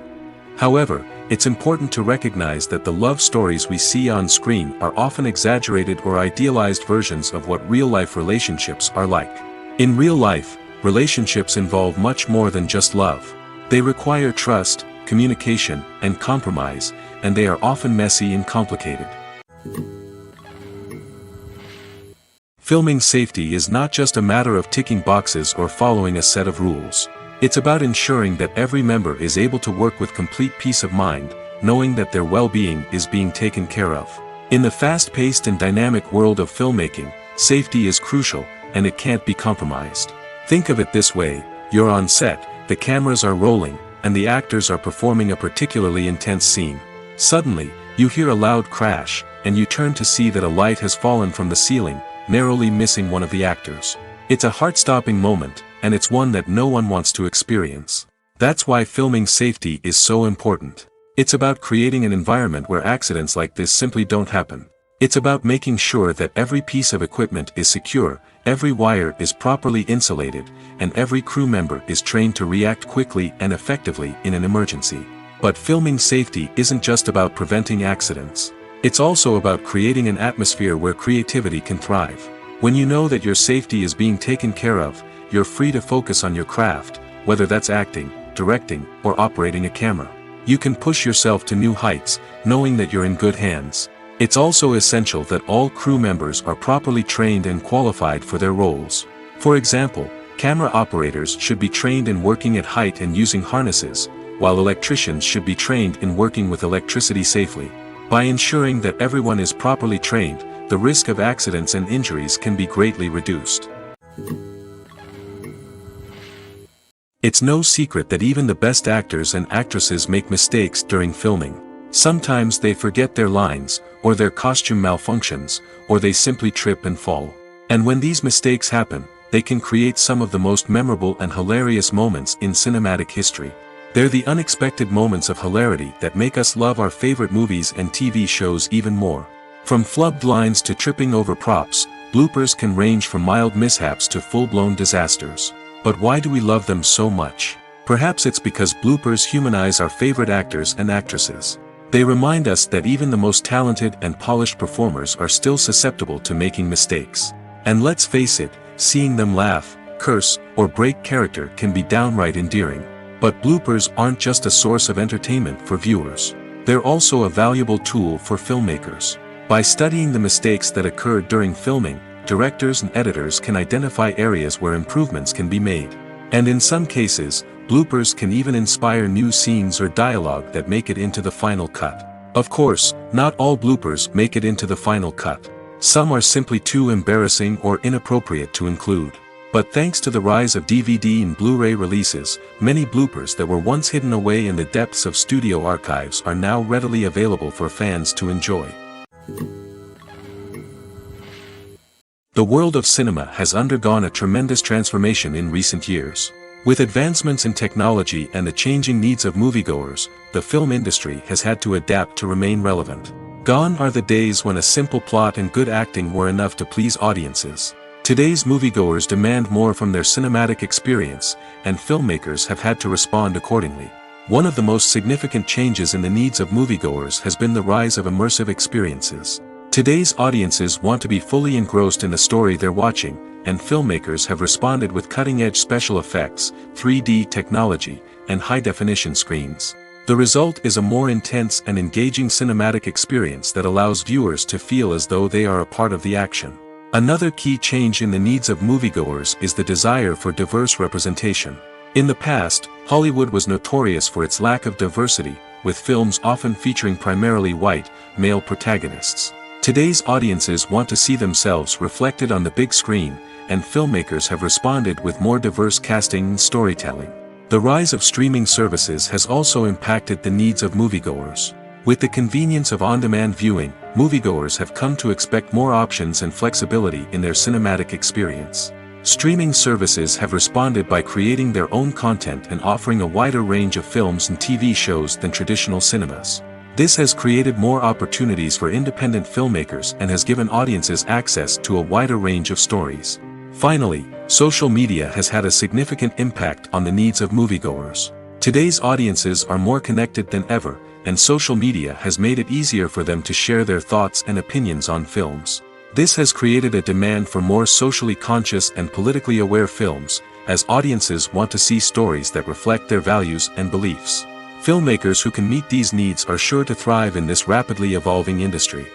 However, it's important to recognize that the love stories we see on screen are often exaggerated or idealized versions of what real-life relationships are like. In real life, relationships involve much more than just love. They require trust, communication, and compromise, and they are often messy and complicated. Filming safety is not just a matter of ticking boxes or following a set of rules. It's about ensuring that every member is able to work with complete peace of mind, knowing that their well-being is being taken care of. In the fast-paced and dynamic world of filmmaking, safety is crucial, and it can't be compromised. Think of it this way: you're on set, the cameras are rolling, and the actors are performing a particularly intense scene. Suddenly, you hear a loud crash, and you turn to see that a light has fallen from the ceiling, narrowly missing one of the actors. It's a heart-stopping moment, and it's one that no one wants to experience. That's why filming safety is so important. It's about creating an environment where accidents like this simply don't happen. It's about making sure that every piece of equipment is secure, every wire is properly insulated, and every crew member is trained to react quickly and effectively in an emergency. But filming safety isn't just about preventing accidents. It's also about creating an atmosphere where creativity can thrive. When you know that your safety is being taken care of, you're free to focus on your craft, whether that's acting, directing, or operating a camera. You can push yourself to new heights, knowing that you're in good hands. It's also essential that all crew members are properly trained and qualified for their roles. For example, camera operators should be trained in working at height and using harnesses, while electricians should be trained in working with electricity safely. By ensuring that everyone is properly trained, the risk of accidents and injuries can be greatly reduced. It's no secret that even the best actors and actresses make mistakes during filming. Sometimes they forget their lines, or their costume malfunctions, or they simply trip and fall. And when these mistakes happen, they can create some of the most memorable and hilarious moments in cinematic history. They're the unexpected moments of hilarity that make us love our favorite movies and TV shows even more. From flubbed lines to tripping over props, bloopers can range from mild mishaps to full-blown disasters. But why do we love them so much? Perhaps it's because bloopers humanize our favorite actors and actresses. They remind us that even the most talented and polished performers are still susceptible to making mistakes. And let's face it, seeing them laugh, curse, or break character can be downright endearing. But bloopers aren't just a source of entertainment for viewers. They're also a valuable tool for filmmakers. By studying the mistakes that occurred during filming, directors and editors can identify areas where improvements can be made. And in some cases, bloopers can even inspire new scenes or dialogue that make it into the final cut. Of course, not all bloopers make it into the final cut. Some are simply too embarrassing or inappropriate to include. But thanks to the rise of DVD and Blu-ray releases, many bloopers that were once hidden away in the depths of studio archives are now readily available for fans to enjoy. The world of cinema has undergone a tremendous transformation in recent years. With advancements in technology and the changing needs of moviegoers, the film industry has had to adapt to remain relevant. Gone are the days when a simple plot and good acting were enough to please audiences. Today's moviegoers demand more from their cinematic experience, and filmmakers have had to respond accordingly. One of the most significant changes in the needs of moviegoers has been the rise of immersive experiences. Today's audiences want to be fully engrossed in the story they're watching, and filmmakers have responded with cutting-edge special effects, 3D technology, and high-definition screens. The result is a more intense and engaging cinematic experience that allows viewers to feel as though they are a part of the action. Another key change in the needs of moviegoers is the desire for diverse representation. In the past, Hollywood was notorious for its lack of diversity, with films often featuring primarily white, male protagonists. Today's audiences want to see themselves reflected on the big screen, and filmmakers have responded with more diverse casting and storytelling. The rise of streaming services has also impacted the needs of moviegoers. With the convenience of on-demand viewing, moviegoers have come to expect more options and flexibility in their cinematic experience. Streaming services have responded by creating their own content and offering a wider range of films and TV shows than traditional cinemas. This has created more opportunities for independent filmmakers and has given audiences access to a wider range of stories. Finally, social media has had a significant impact on the needs of moviegoers. Today's audiences are more connected than ever, and social media has made it easier for them to share their thoughts and opinions on films. This has created a demand for more socially conscious and politically aware films, as audiences want to see stories that reflect their values and beliefs. Filmmakers who can meet these needs are sure to thrive in this rapidly evolving industry.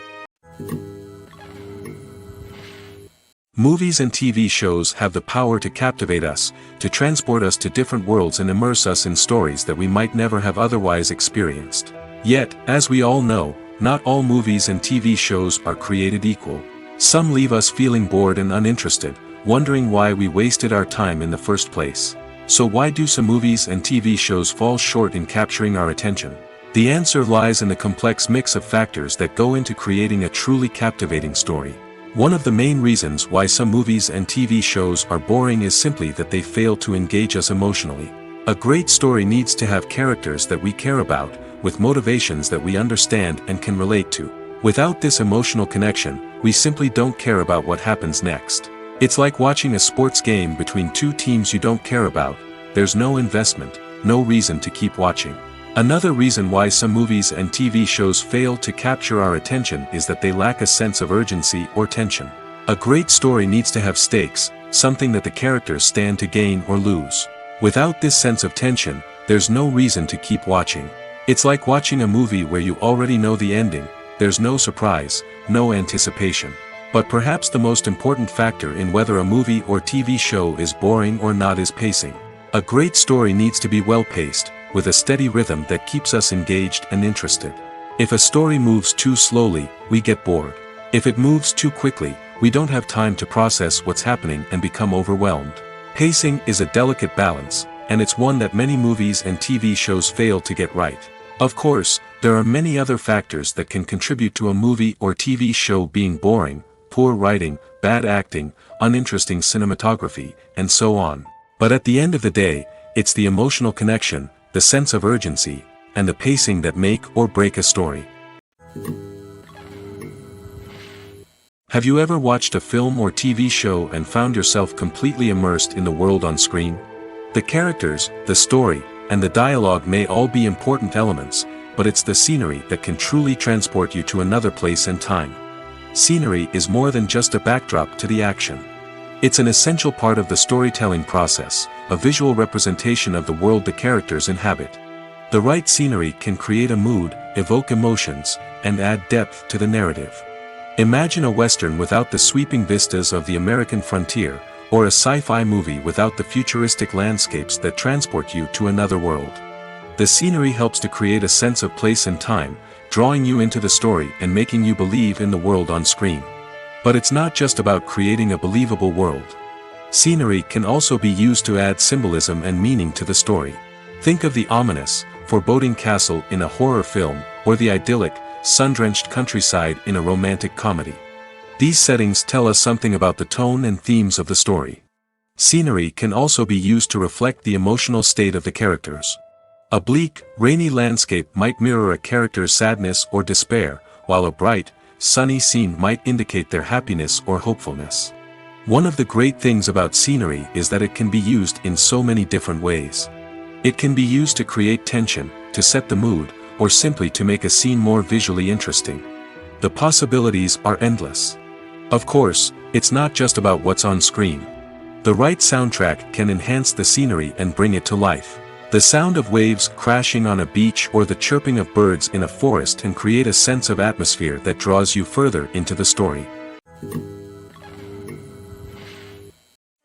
Movies and TV shows have the power to captivate us, to transport us to different worlds and immerse us in stories that we might never have otherwise experienced. Yet, as we all know, not all movies and TV shows are created equal. Some leave us feeling bored and uninterested, wondering why we wasted our time in the first place. So why do some movies and TV shows fall short in capturing our attention? The answer lies in the complex mix of factors that go into creating a truly captivating story. One of the main reasons why some movies and TV shows are boring is simply that they fail to engage us emotionally. A great story needs to have characters that we care about, with motivations that we understand and can relate to. Without this emotional connection, we simply don't care about what happens next. It's like watching a sports game between two teams you don't care about. There's no investment, no reason to keep watching. Another reason why some movies and TV shows fail to capture our attention is that they lack a sense of urgency or tension. A great story needs to have stakes, something that the characters stand to gain or lose. Without this sense of tension, there's no reason to keep watching. It's like watching a movie where you already know the ending. There's no surprise, no anticipation. But perhaps the most important factor in whether a movie or TV show is boring or not is pacing. A great story needs to be well-paced, with a steady rhythm that keeps us engaged and interested. If a story moves too slowly, we get bored. If it moves too quickly, we don't have time to process what's happening and become overwhelmed. Pacing is a delicate balance, and it's one that many movies and TV shows fail to get right. Of course, there are many other factors that can contribute to a movie or TV show being boring, poor writing, bad acting, uninteresting cinematography, and so on. But at the end of the day, it's the emotional connection, the sense of urgency, and the pacing that make or break a story. Have you ever watched a film or TV show and found yourself completely immersed in the world on screen? The characters, the story, and the dialogue may all be important elements, but it's the scenery that can truly transport you to another place and time. Scenery is more than just a backdrop to the action. It's an essential part of the storytelling process, a visual representation of the world the characters inhabit. The right scenery can create a mood, evoke emotions, and add depth to the narrative. Imagine a Western without the sweeping vistas of the American frontier, or a sci-fi movie without the futuristic landscapes that transport you to another world. The scenery helps to create a sense of place and time, drawing you into the story and making you believe in the world on screen. But it's not just about creating a believable world. Scenery can also be used to add symbolism and meaning to the story. Think of the ominous, foreboding castle in a horror film, or the idyllic, sun-drenched countryside in a romantic comedy. These settings tell us something about the tone and themes of the story. Scenery can also be used to reflect the emotional state of the characters. A bleak, rainy landscape might mirror a character's sadness or despair, while a bright, sunny scene might indicate their happiness or hopefulness. One of the great things about scenery is that it can be used in so many different ways. It can be used to create tension, to set the mood, or simply to make a scene more visually interesting. The possibilities are endless. Of course, it's not just about what's on screen. The right soundtrack can enhance the scenery and bring it to life. The sound of waves crashing on a beach or the chirping of birds in a forest can create a sense of atmosphere that draws you further into the story.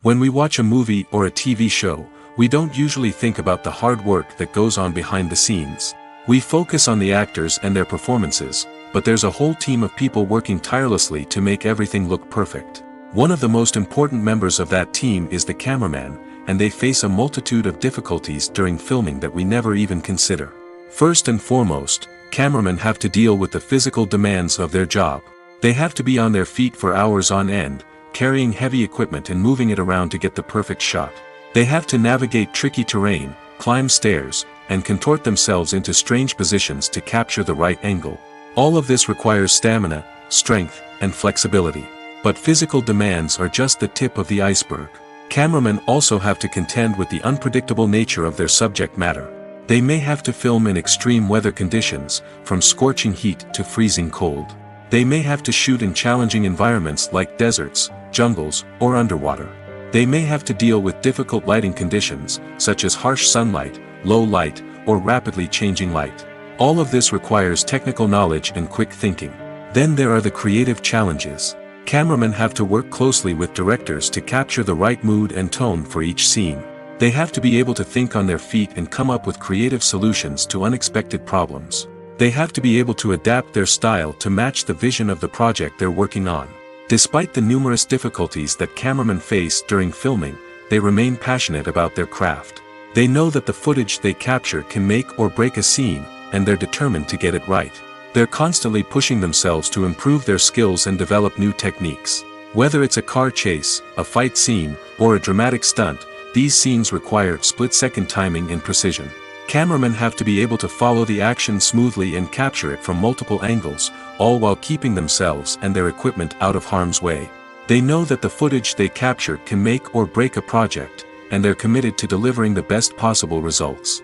When we watch a movie or a TV show, we don't usually think about the hard work that goes on behind the scenes. We focus on the actors and their performances, but there's a whole team of people working tirelessly to make everything look perfect. One of the most important members of that team is the cameraman, and they face a multitude of difficulties during filming that we never even consider. First and foremost, cameramen have to deal with the physical demands of their job. They have to be on their feet for hours on end, carrying heavy equipment and moving it around to get the perfect shot. They have to navigate tricky terrain, climb stairs, and contort themselves into strange positions to capture the right angle. All of this requires stamina, strength, and flexibility. But physical demands are just the tip of the iceberg. Cameramen also have to contend with the unpredictable nature of their subject matter. They may have to film in extreme weather conditions, from scorching heat to freezing cold. They may have to shoot in challenging environments like deserts, jungles, or underwater. They may have to deal with difficult lighting conditions, such as harsh sunlight, low light, or rapidly changing light. All of this requires technical knowledge and quick thinking. Then there are the creative challenges. Cameramen have to work closely with directors to capture the right mood and tone for each scene. They have to be able to think on their feet and come up with creative solutions to unexpected problems. They have to be able to adapt their style to match the vision of the project they're working on. Despite the numerous difficulties that cameramen face during filming, they remain passionate about their craft. They know that the footage they capture can make or break a scene, and they're determined to get it right. They're constantly pushing themselves to improve their skills and develop new techniques. Whether it's a car chase, a fight scene, or a dramatic stunt, these scenes require split-second timing and precision. Cameramen have to be able to follow the action smoothly and capture it from multiple angles, all while keeping themselves and their equipment out of harm's way. They know that the footage they capture can make or break a project, and they're committed to delivering the best possible results.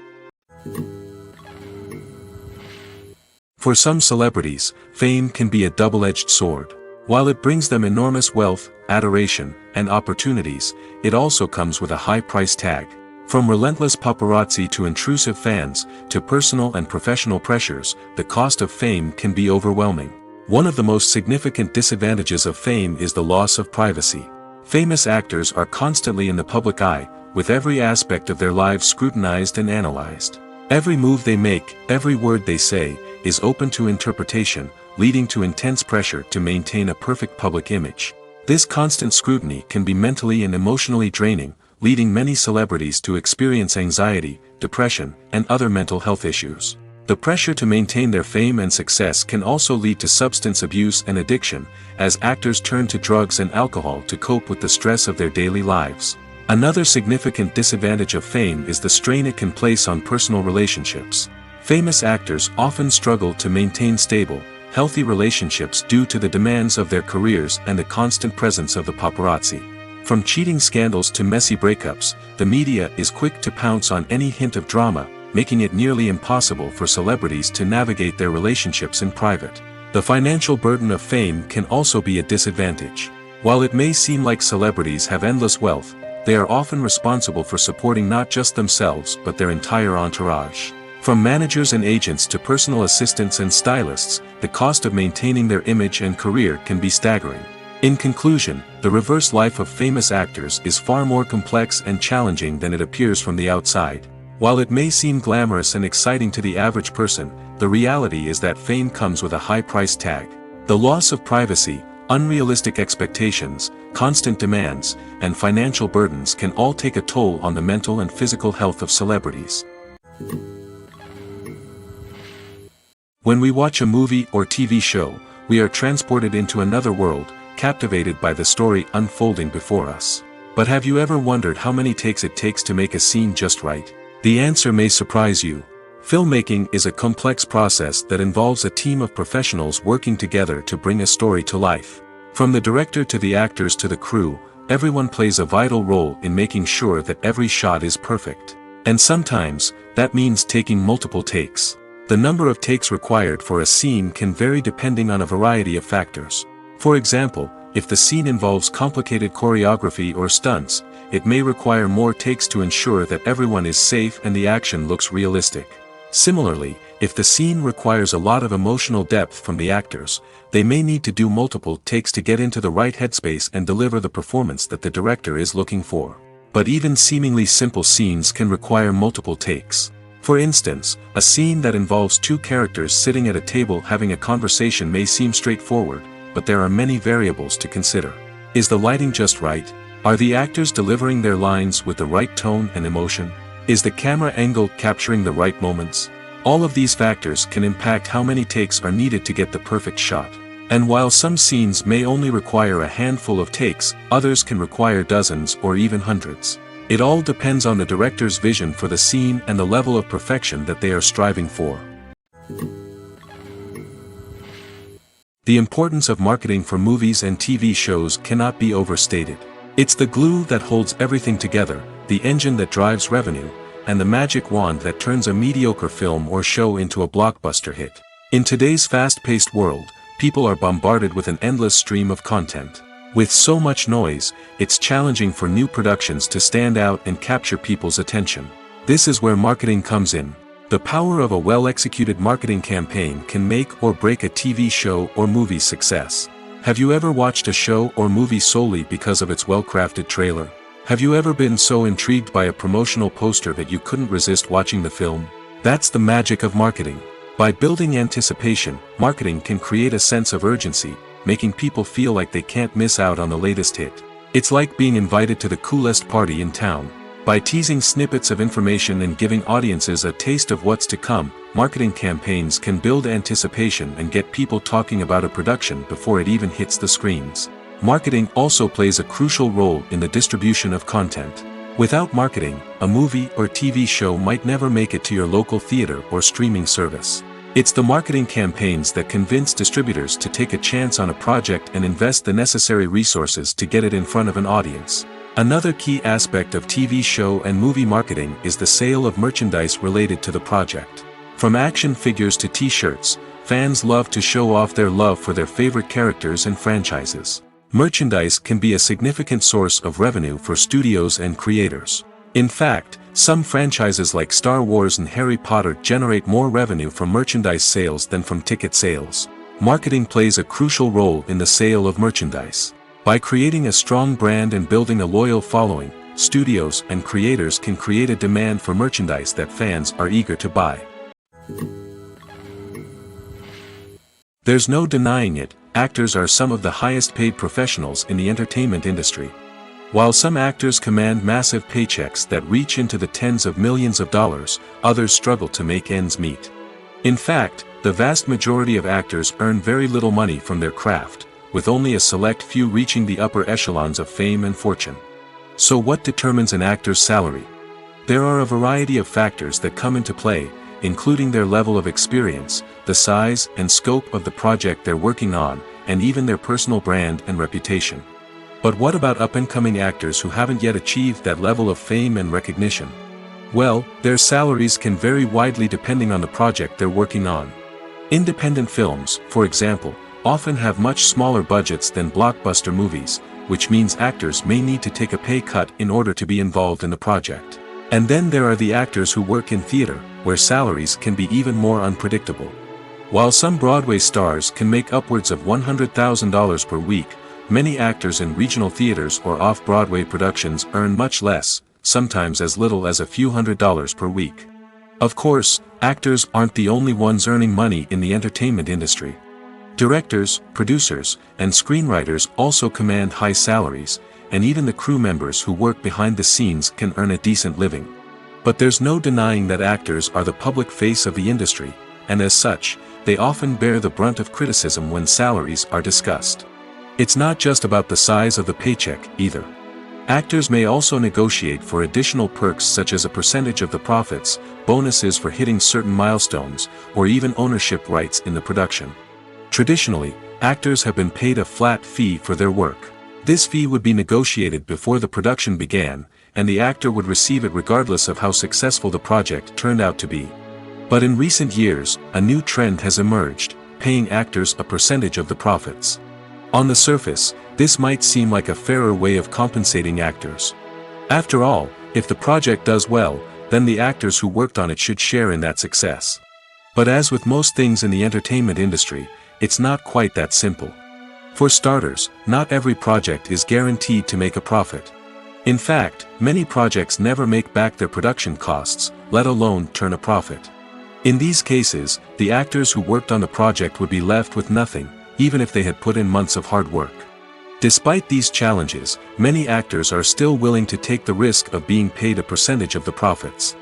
For some celebrities, fame can be a double-edged sword. While it brings them enormous wealth, adoration, and opportunities, it also comes with a high price tag. From relentless paparazzi to intrusive fans, to personal and professional pressures, the cost of fame can be overwhelming. One of the most significant disadvantages of fame is the loss of privacy. Famous actors are constantly in the public eye, with every aspect of their lives scrutinized and analyzed. Every move they make, every word they say, is open to interpretation, leading to intense pressure to maintain a perfect public image. This constant scrutiny can be mentally and emotionally draining, leading many celebrities to experience anxiety, depression, and other mental health issues. The pressure to maintain their fame and success can also lead to substance abuse and addiction, as actors turn to drugs and alcohol to cope with the stress of their daily lives. Another significant disadvantage of fame is the strain it can place on personal relationships. Famous actors often struggle to maintain stable, healthy relationships due to the demands of their careers and the constant presence of the paparazzi. From cheating scandals to messy breakups, the media is quick to pounce on any hint of drama, making it nearly impossible for celebrities to navigate their relationships in private. The financial burden of fame can also be a disadvantage. While it may seem like celebrities have endless wealth, they are often responsible for supporting not just themselves but their entire entourage. From managers and agents to personal assistants and stylists, the cost of maintaining their image and career can be staggering. In conclusion, the reverse life of famous actors is far more complex and challenging than it appears from the outside. While it may seem glamorous and exciting to the average person, the reality is that fame comes with a high price tag. The loss of privacy, unrealistic expectations, constant demands, and financial burdens can all take a toll on the mental and physical health of celebrities. When we watch a movie or TV show, we are transported into another world, captivated by the story unfolding before us. But have you ever wondered how many takes it takes to make a scene just right? The answer may surprise you. Filmmaking is a complex process that involves a team of professionals working together to bring a story to life. From the director to the actors to the crew, everyone plays a vital role in making sure that every shot is perfect. And sometimes, that means taking multiple takes. The number of takes required for a scene can vary depending on a variety of factors. For example, if the scene involves complicated choreography or stunts, it may require more takes to ensure that everyone is safe and the action looks realistic. Similarly, if the scene requires a lot of emotional depth from the actors, they may need to do multiple takes to get into the right headspace and deliver the performance that the director is looking for. But even seemingly simple scenes can require multiple takes. For instance, a scene that involves two characters sitting at a table having a conversation may seem straightforward, but there are many variables to consider. Is the lighting just right? Are the actors delivering their lines with the right tone and emotion? Is the camera angle capturing the right moments? All of these factors can impact how many takes are needed to get the perfect shot. And while some scenes may only require a handful of takes, others can require dozens or even hundreds. It all depends on the director's vision for the scene and the level of perfection that they are striving for. The importance of marketing for movies and TV shows cannot be overstated. It's the glue that holds everything together, the engine that drives revenue, and the magic wand that turns a mediocre film or show into a blockbuster hit. In today's fast-paced world, people are bombarded with an endless stream of content. With so much noise, it's challenging for new productions to stand out and capture people's attention. This is where marketing comes in. The power of a well-executed marketing campaign can make or break a TV show or movie's success. Have you ever watched a show or movie solely because of its well-crafted trailer? Have you ever been so intrigued by a promotional poster that you couldn't resist watching the film? That's the magic of marketing. By building anticipation, marketing can create a sense of urgency, making people feel like they can't miss out on the latest hit. It's like being invited to the coolest party in town. By teasing snippets of information and giving audiences a taste of what's to come, marketing campaigns can build anticipation and get people talking about a production before it even hits the screens. Marketing also plays a crucial role in the distribution of content. Without marketing, a movie or TV show might never make it to your local theater or streaming service. It's the marketing campaigns that convince distributors to take a chance on a project and invest the necessary resources to get it in front of an audience. Another key aspect of TV show and movie marketing is the sale of merchandise related to the project. From action figures to t-shirts, fans love to show off their love for their favorite characters and franchises. Merchandise can be a significant source of revenue for studios and creators. In fact, some franchises like Star Wars and Harry Potter generate more revenue from merchandise sales than from ticket sales. Marketing plays a crucial role in the sale of merchandise. By creating a strong brand and building a loyal following, studios and creators can create a demand for merchandise that fans are eager to buy. There's no denying it, actors are some of the highest paid professionals in the entertainment industry. While some actors command massive paychecks that reach into the tens of millions of dollars, others struggle to make ends meet. In fact, the vast majority of actors earn very little money from their craft, with only a select few reaching the upper echelons of fame and fortune. So what determines an actor's salary? There are a variety of factors that come into play, including their level of experience, the size and scope of the project they're working on, and even their personal brand and reputation. But what about up-and-coming actors who haven't yet achieved that level of fame and recognition? Well, their salaries can vary widely depending on the project they're working on. Independent films, for example, often have much smaller budgets than blockbuster movies, which means actors may need to take a pay cut in order to be involved in the project. And then there are the actors who work in theater, where salaries can be even more unpredictable. While some Broadway stars can make upwards of $100,000 per week, many actors in regional theaters or off-Broadway productions earn much less, sometimes as little as a few $100s per week. Of course, actors aren't the only ones earning money in the entertainment industry. Directors, producers, and screenwriters also command high salaries, and even the crew members who work behind the scenes can earn a decent living. But there's no denying that actors are the public face of the industry, and as such, they often bear the brunt of criticism when salaries are discussed. It's not just about the size of the paycheck, either. Actors may also negotiate for additional perks such as a percentage of the profits, bonuses for hitting certain milestones, or even ownership rights in the production. Traditionally, actors have been paid a flat fee for their work. This fee would be negotiated before the production began, and the actor would receive it regardless of how successful the project turned out to be. But in recent years, a new trend has emerged, paying actors a percentage of the profits. On the surface, this might seem like a fairer way of compensating actors. After all, if the project does well, then the actors who worked on it should share in that success. But as with most things in the entertainment industry, it's not quite that simple. For starters, not every project is guaranteed to make a profit. In fact, many projects never make back their production costs, let alone turn a profit. In these cases, the actors who worked on the project would be left with nothing, even if they had put in months of hard work. Despite these challenges, many actors are still willing to take the risk of being paid a percentage of the profits.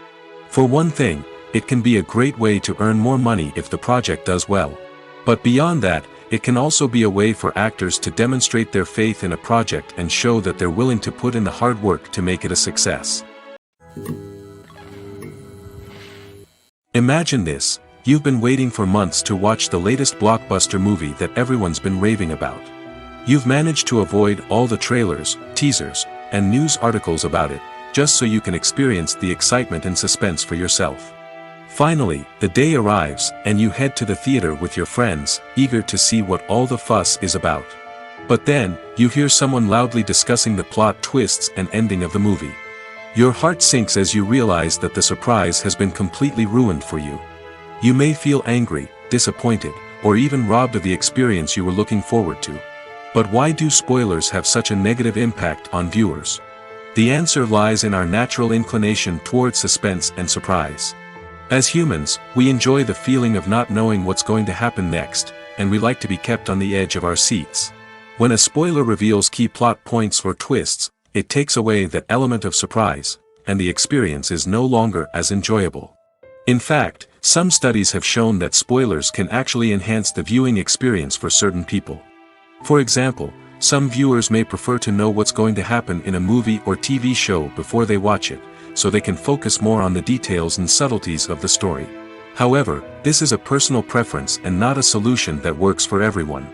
For one thing, it can be a great way to earn more money if the project does well. But beyond that, it can also be a way for actors to demonstrate their faith in a project and show that they're willing to put in the hard work to make it a success. Imagine this: you've been waiting for months to watch the latest blockbuster movie that everyone's been raving about. You've managed to avoid all the trailers, teasers, and news articles about it, just so you can experience the excitement and suspense for yourself. Finally, the day arrives, and you head to the theater with your friends, eager to see what all the fuss is about. But then, you hear someone loudly discussing the plot twists and ending of the movie. Your heart sinks as you realize that the surprise has been completely ruined for you. You may feel angry, disappointed, or even robbed of the experience you were looking forward to. But why do spoilers have such a negative impact on viewers? The answer lies in our natural inclination toward suspense and surprise. As humans, we enjoy the feeling of not knowing what's going to happen next, and we like to be kept on the edge of our seats. When a spoiler reveals key plot points or twists, it takes away that element of surprise, and the experience is no longer as enjoyable. In fact, some studies have shown that spoilers can actually enhance the viewing experience for certain people. For example, some viewers may prefer to know what's going to happen in a movie or TV show before they watch it, so they can focus more on the details and subtleties of the story. However, this is a personal preference and not a solution that works for everyone.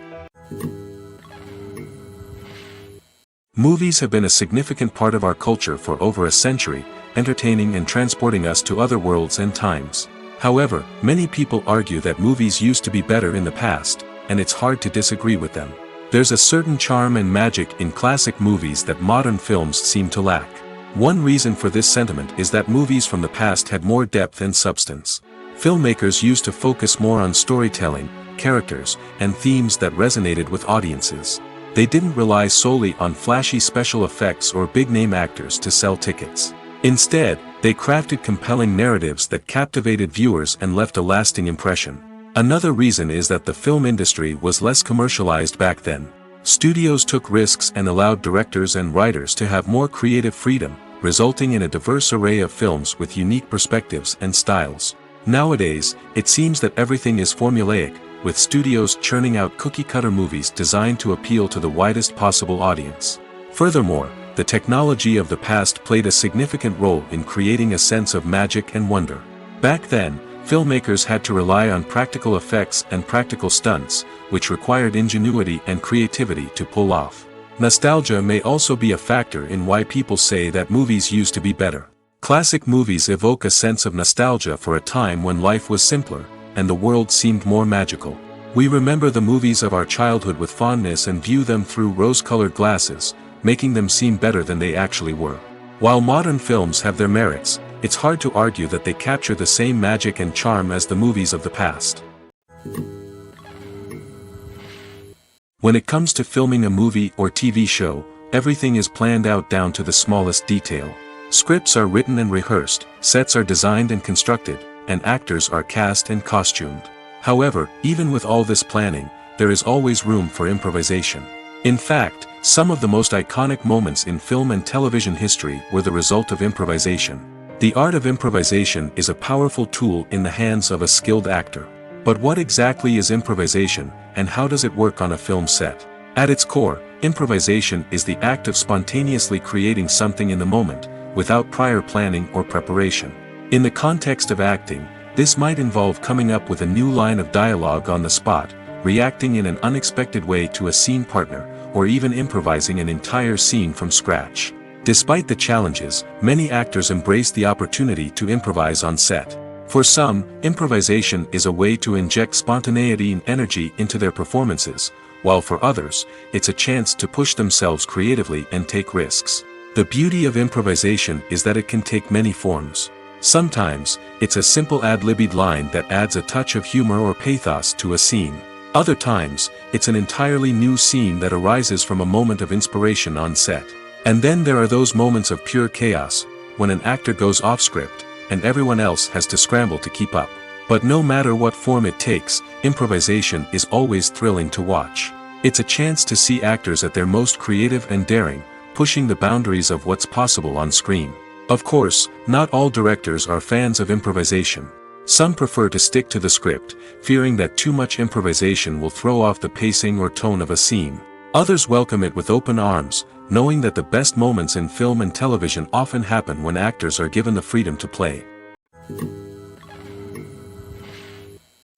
Movies have been a significant part of our culture for over a century, entertaining and transporting us to other worlds and times. However, many people argue that movies used to be better in the past, and it's hard to disagree with them. There's a certain charm and magic in classic movies that modern films seem to lack. One reason for this sentiment is that movies from the past had more depth and substance. Filmmakers used to focus more on storytelling, characters, and themes that resonated with audiences. They didn't rely solely on flashy special effects or big-name actors to sell tickets. Instead, they crafted compelling narratives that captivated viewers and left a lasting impression. Another reason is that the film industry was less commercialized back then. Studios took risks and allowed directors and writers to have more creative freedom, resulting in a diverse array of films with unique perspectives and styles. Nowadays, it seems that everything is formulaic, with studios churning out cookie-cutter movies designed to appeal to the widest possible audience. Furthermore, the technology of the past played a significant role in creating a sense of magic and wonder. Back then, filmmakers had to rely on practical effects and practical stunts, which required ingenuity and creativity to pull off. Nostalgia may also be a factor in why people say that movies used to be better. Classic movies evoke a sense of nostalgia for a time when life was simpler, and the world seemed more magical. We remember the movies of our childhood with fondness and view them through rose-colored glasses, making them seem better than they actually were. While modern films have their merits, it's hard to argue that they capture the same magic and charm as the movies of the past. When it comes to filming a movie or TV show, everything is planned out down to the smallest detail. Scripts are written and rehearsed, sets are designed and constructed, and actors are cast and costumed. However, even with all this planning, there is always room for improvisation. In fact, some of the most iconic moments in film and television history were the result of improvisation. The art of improvisation is a powerful tool in the hands of a skilled actor. But what exactly is improvisation, and how does it work on a film set? At its core, improvisation is the act of spontaneously creating something in the moment, without prior planning or preparation. In the context of acting, this might involve coming up with a new line of dialogue on the spot, reacting in an unexpected way to a scene partner, or even improvising an entire scene from scratch. Despite the challenges, many actors embrace the opportunity to improvise on set. For some, improvisation is a way to inject spontaneity and energy into their performances, while for others, it's a chance to push themselves creatively and take risks. The beauty of improvisation is that it can take many forms. Sometimes, it's a simple ad-libbed line that adds a touch of humor or pathos to a scene. Other times, it's an entirely new scene that arises from a moment of inspiration on set. And then there are those moments of pure chaos, when an actor goes off script, and everyone else has to scramble to keep up. But no matter what form it takes, improvisation is always thrilling to watch. It's a chance to see actors at their most creative and daring, pushing the boundaries of what's possible on screen. Of course, not all directors are fans of improvisation. Some prefer to stick to the script, fearing that too much improvisation will throw off the pacing or tone of a scene. Others welcome it with open arms, knowing that the best moments in film and television often happen when actors are given the freedom to play.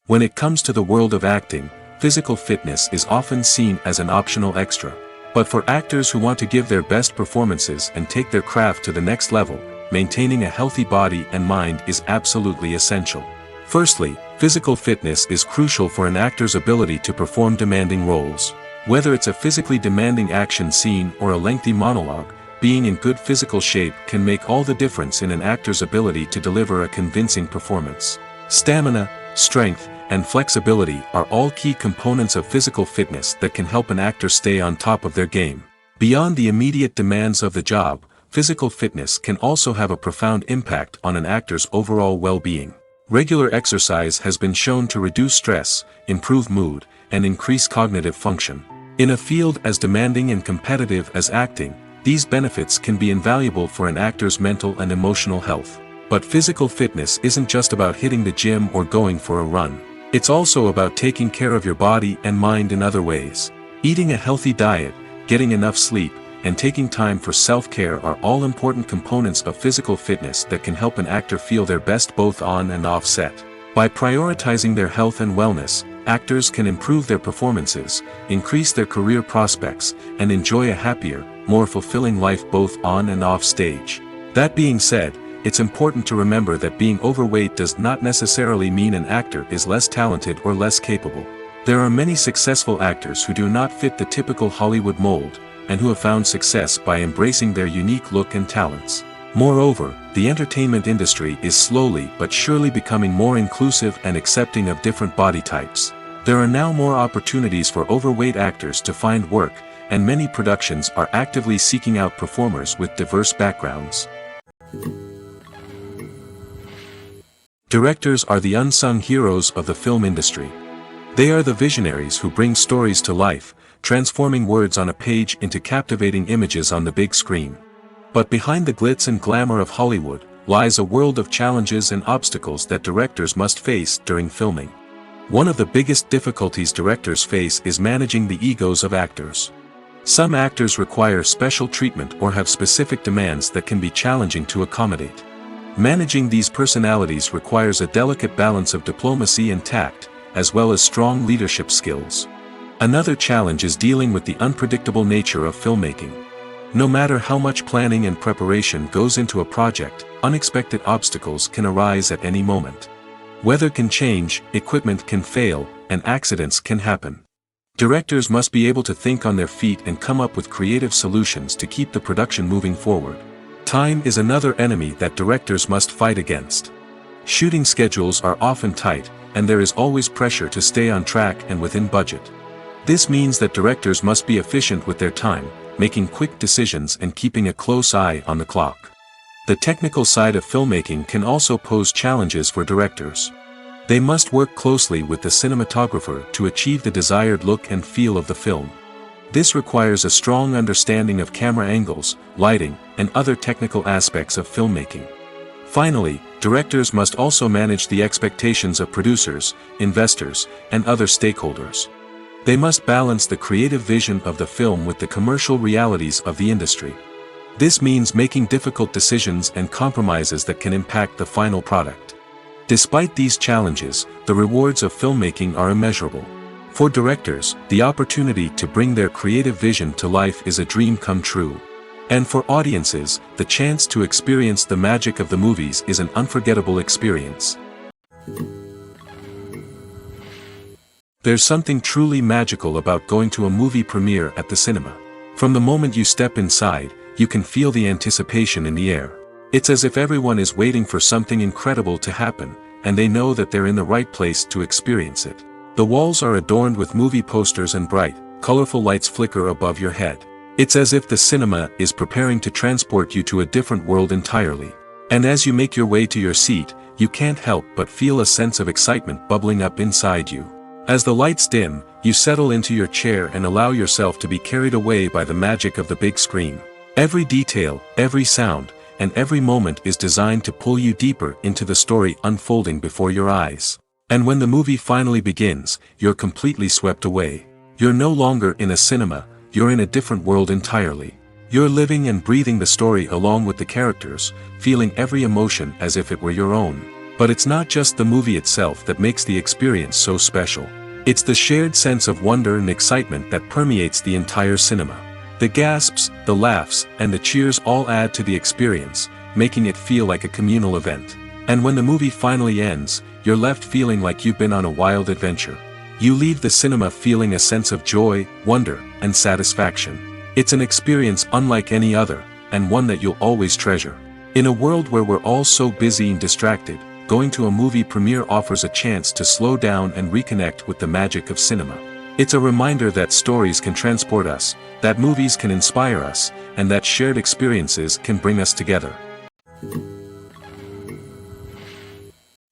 When it comes to the world of acting, physical fitness is often seen as an optional extra. But for actors who want to give their best performances and take their craft to the next level, maintaining a healthy body and mind is absolutely essential. Firstly, physical fitness is crucial for an actor's ability to perform demanding roles. Whether it's a physically demanding action scene or a lengthy monologue, being in good physical shape can make all the difference in an actor's ability to deliver a convincing performance. Stamina, strength, and flexibility are all key components of physical fitness that can help an actor stay on top of their game. Beyond the immediate demands of the job, physical fitness can also have a profound impact on an actor's overall well-being. Regular exercise has been shown to reduce stress, improve mood, and increase cognitive function. In a field as demanding and competitive as acting, these benefits can be invaluable for an actor's mental and emotional health. But physical fitness isn't just about hitting the gym or going for a run. It's also about taking care of your body and mind in other ways. Eating a healthy diet, getting enough sleep, and taking time for self-care are all important components of physical fitness that can help an actor feel their best both on and off set. By prioritizing their health and wellness, actors can improve their performances, increase their career prospects, and enjoy a happier, more fulfilling life both on and off stage. That being said, it's important to remember that being overweight does not necessarily mean an actor is less talented or less capable. There are many successful actors who do not fit the typical Hollywood mold, and who have found success by embracing their unique look and talents. Moreover, the entertainment industry is slowly but surely becoming more inclusive and accepting of different body types. There are now more opportunities for overweight actors to find work, and many productions are actively seeking out performers with diverse backgrounds. Directors are the unsung heroes of the film industry. They are the visionaries who bring stories to life, transforming words on a page into captivating images on the big screen. But behind the glitz and glamour of Hollywood, lies a world of challenges and obstacles that directors must face during filming. One of the biggest difficulties directors face is managing the egos of actors. Some actors require special treatment or have specific demands that can be challenging to accommodate. Managing these personalities requires a delicate balance of diplomacy and tact, as well as strong leadership skills. Another challenge is dealing with the unpredictable nature of filmmaking. No matter how much planning and preparation goes into a project, unexpected obstacles can arise at any moment. Weather can change, equipment can fail, and accidents can happen. Directors must be able to think on their feet and come up with creative solutions to keep the production moving forward. Time is another enemy that directors must fight against. Shooting schedules are often tight, and there is always pressure to stay on track and within budget. This means that directors must be efficient with their time, making quick decisions and keeping a close eye on the clock. The technical side of filmmaking can also pose challenges for directors. They must work closely with the cinematographer to achieve the desired look and feel of the film. This requires a strong understanding of camera angles, lighting, and other technical aspects of filmmaking. Finally, directors must also manage the expectations of producers, investors, and other stakeholders. They must balance the creative vision of the film with the commercial realities of the industry. This means making difficult decisions and compromises that can impact the final product. Despite these challenges, the rewards of filmmaking are immeasurable. For directors, the opportunity to bring their creative vision to life is a dream come true. And for audiences, the chance to experience the magic of the movies is an unforgettable experience. There's something truly magical about going to a movie premiere at the cinema. From the moment you step inside, you can feel the anticipation in the air. It's as if everyone is waiting for something incredible to happen, and they know that they're in the right place to experience it. The walls are adorned with movie posters and bright, colorful lights flicker above your head. It's as if the cinema is preparing to transport you to a different world entirely. And as you make your way to your seat, you can't help but feel a sense of excitement bubbling up inside you. As the lights dim, you settle into your chair and allow yourself to be carried away by the magic of the big screen. Every detail, every sound, and every moment is designed to pull you deeper into the story unfolding before your eyes. And when the movie finally begins, you're completely swept away. You're no longer in a cinema, you're in a different world entirely. You're living and breathing the story along with the characters, feeling every emotion as if it were your own. But it's not just the movie itself that makes the experience so special. It's the shared sense of wonder and excitement that permeates the entire cinema. The gasps, the laughs, and the cheers all add to the experience, making it feel like a communal event. And when the movie finally ends, you're left feeling like you've been on a wild adventure. You leave the cinema feeling a sense of joy, wonder, and satisfaction. It's an experience unlike any other, and one that you'll always treasure. In a world where we're all so busy and distracted, going to a movie premiere offers a chance to slow down and reconnect with the magic of cinema. It's a reminder that stories can transport us, that movies can inspire us, and that shared experiences can bring us together.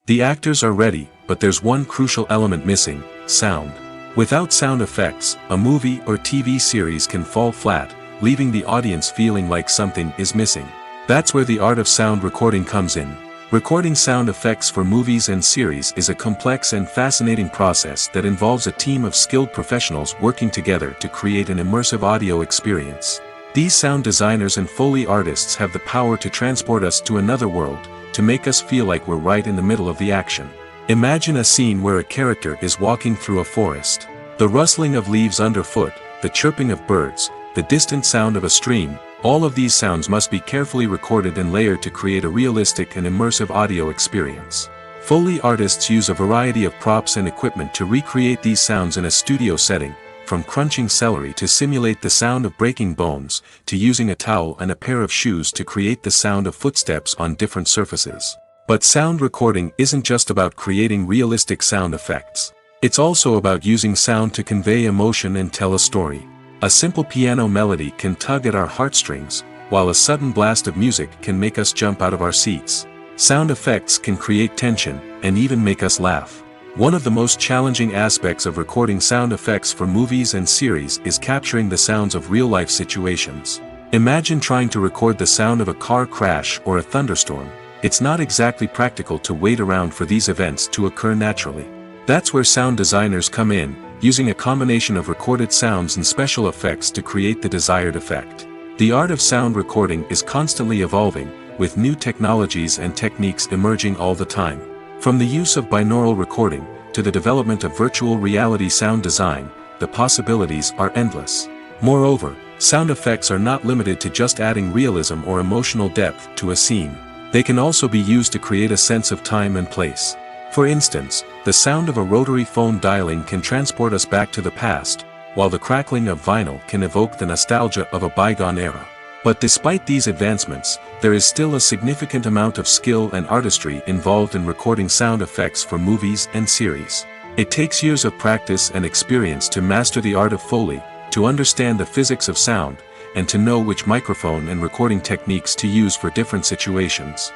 The actors are ready, but there's one crucial element missing: sound. Without sound effects, a movie or TV series can fall flat, leaving the audience feeling like something is missing. That's where the art of sound recording comes in. Recording sound effects for movies and series is a complex and fascinating process that involves a team of skilled professionals working together to create an immersive audio experience. These sound designers and Foley artists have the power to transport us to another world, to make us feel like we're right in the middle of the action. Imagine a scene where a character is walking through a forest. The rustling of leaves underfoot, the chirping of birds, the distant sound of a stream, all of these sounds must be carefully recorded and layered to create a realistic and immersive audio experience. Foley artists use a variety of props and equipment to recreate these sounds in a studio setting, from crunching celery to simulate the sound of breaking bones, to using a towel and a pair of shoes to create the sound of footsteps on different surfaces. But sound recording isn't just about creating realistic sound effects. It's also about using sound to convey emotion and tell a story. A simple piano melody can tug at our heartstrings, while a sudden blast of music can make us jump out of our seats. Sound effects can create tension, and even make us laugh. One of the most challenging aspects of recording sound effects for movies and series is capturing the sounds of real-life situations. Imagine trying to record the sound of a car crash or a thunderstorm. It's not exactly practical to wait around for these events to occur naturally. That's where sound designers come in, using a combination of recorded sounds and special effects to create the desired effect. The art of sound recording is constantly evolving, with new technologies and techniques emerging all the time. From the use of binaural recording, to the development of virtual reality sound design, the possibilities are endless. Moreover, sound effects are not limited to just adding realism or emotional depth to a scene. They can also be used to create a sense of time and place. For instance, the sound of a rotary phone dialing can transport us back to the past, while the crackling of vinyl can evoke the nostalgia of a bygone era. But despite these advancements, there is still a significant amount of skill and artistry involved in recording sound effects for movies and series. It takes years of practice and experience to master the art of Foley, to understand the physics of sound, and to know which microphone and recording techniques to use for different situations.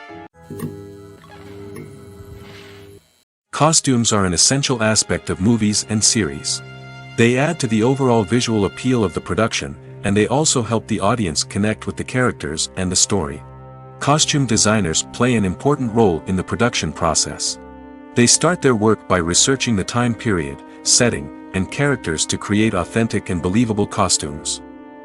Costumes are an essential aspect of movies and series. They add to the overall visual appeal of the production, and they also help the audience connect with the characters and the story. Costume designers play an important role in the production process. They start their work by researching the time period, setting, and characters to create authentic and believable costumes.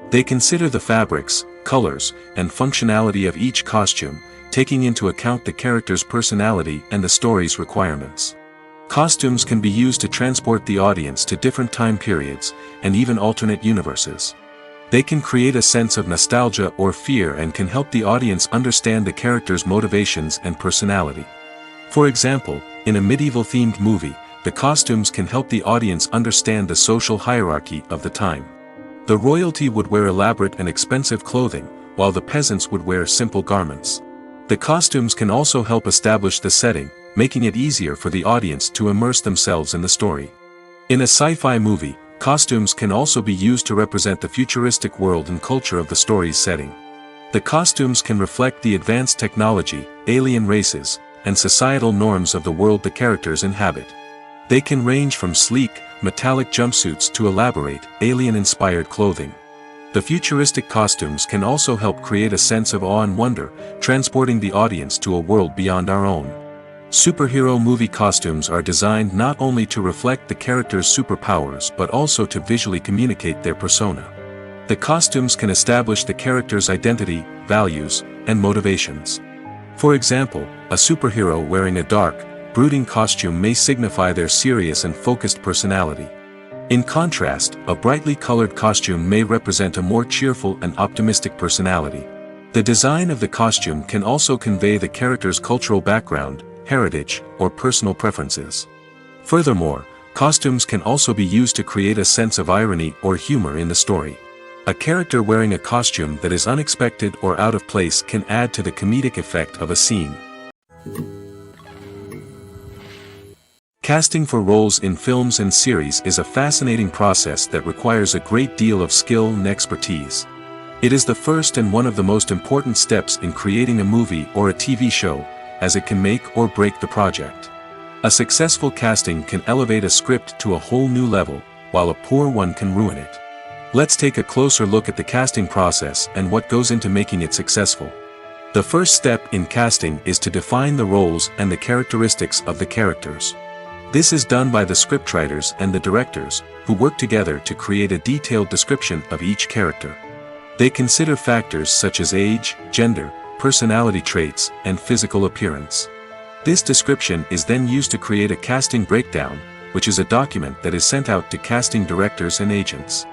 They consider the fabrics, colors, and functionality of each costume, taking into account the character's personality and the story's requirements. Costumes can be used to transport the audience to different time periods, and even alternate universes. They can create a sense of nostalgia or fear and can help the audience understand the character's motivations and personality. For example, in a medieval-themed movie, the costumes can help the audience understand the social hierarchy of the time. The royalty would wear elaborate and expensive clothing, while the peasants would wear simple garments. The costumes can also help establish the setting, making it easier for the audience to immerse themselves in the story. In a sci-fi movie, costumes can also be used to represent the futuristic world and culture of the story's setting. The costumes can reflect the advanced technology, alien races, and societal norms of the world the characters inhabit. They can range from sleek, metallic jumpsuits to elaborate, alien-inspired clothing. The futuristic costumes can also help create a sense of awe and wonder, transporting the audience to a world beyond our own. Superhero movie costumes are designed not only to reflect the character's superpowers but also to visually communicate their persona. The costumes can establish the character's identity, values, and motivations. For example, a superhero wearing a dark, brooding costume may signify their serious and focused personality. In contrast, a brightly colored costume may represent a more cheerful and optimistic personality. The design of the costume can also convey the character's cultural background, heritage, or personal preferences. Furthermore, costumes can also be used to create a sense of irony or humor in the story. A character wearing a costume that is unexpected or out of place can add to the comedic effect of a scene. Casting for roles in films and series is a fascinating process that requires a great deal of skill and expertise. It is the first and one of the most important steps in creating a movie or a TV show, as it can make or break the project. A successful casting can elevate a script to a whole new level, while a poor one can ruin it. Let's take a closer look at the casting process and what goes into making it successful. The first step in casting is to define the roles and the characteristics of the characters. This is done by the scriptwriters and the directors, who work together to create a detailed description of each character. They consider factors such as age, gender, personality traits, and physical appearance. This description is then used to create a casting breakdown, which is a document that is sent out to casting directors and agents.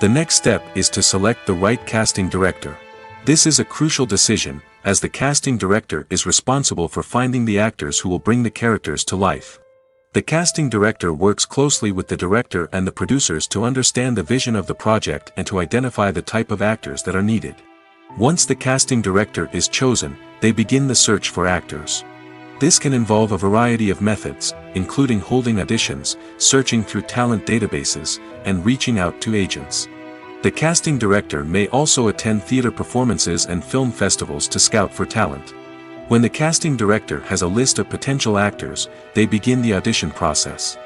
The next step is to select the right casting director. This is a crucial decision, as the casting director is responsible for finding the actors who will bring the characters to life. The casting director works closely with the director and the producers to understand the vision of the project and to identify the type of actors that are needed. Once the casting director is chosen, they begin the search for actors. This can involve a variety of methods, including holding auditions, searching through talent databases, and reaching out to agents. The casting director may also attend theater performances and film festivals to scout for talent. When the casting director has a list of potential actors, they begin the audition process.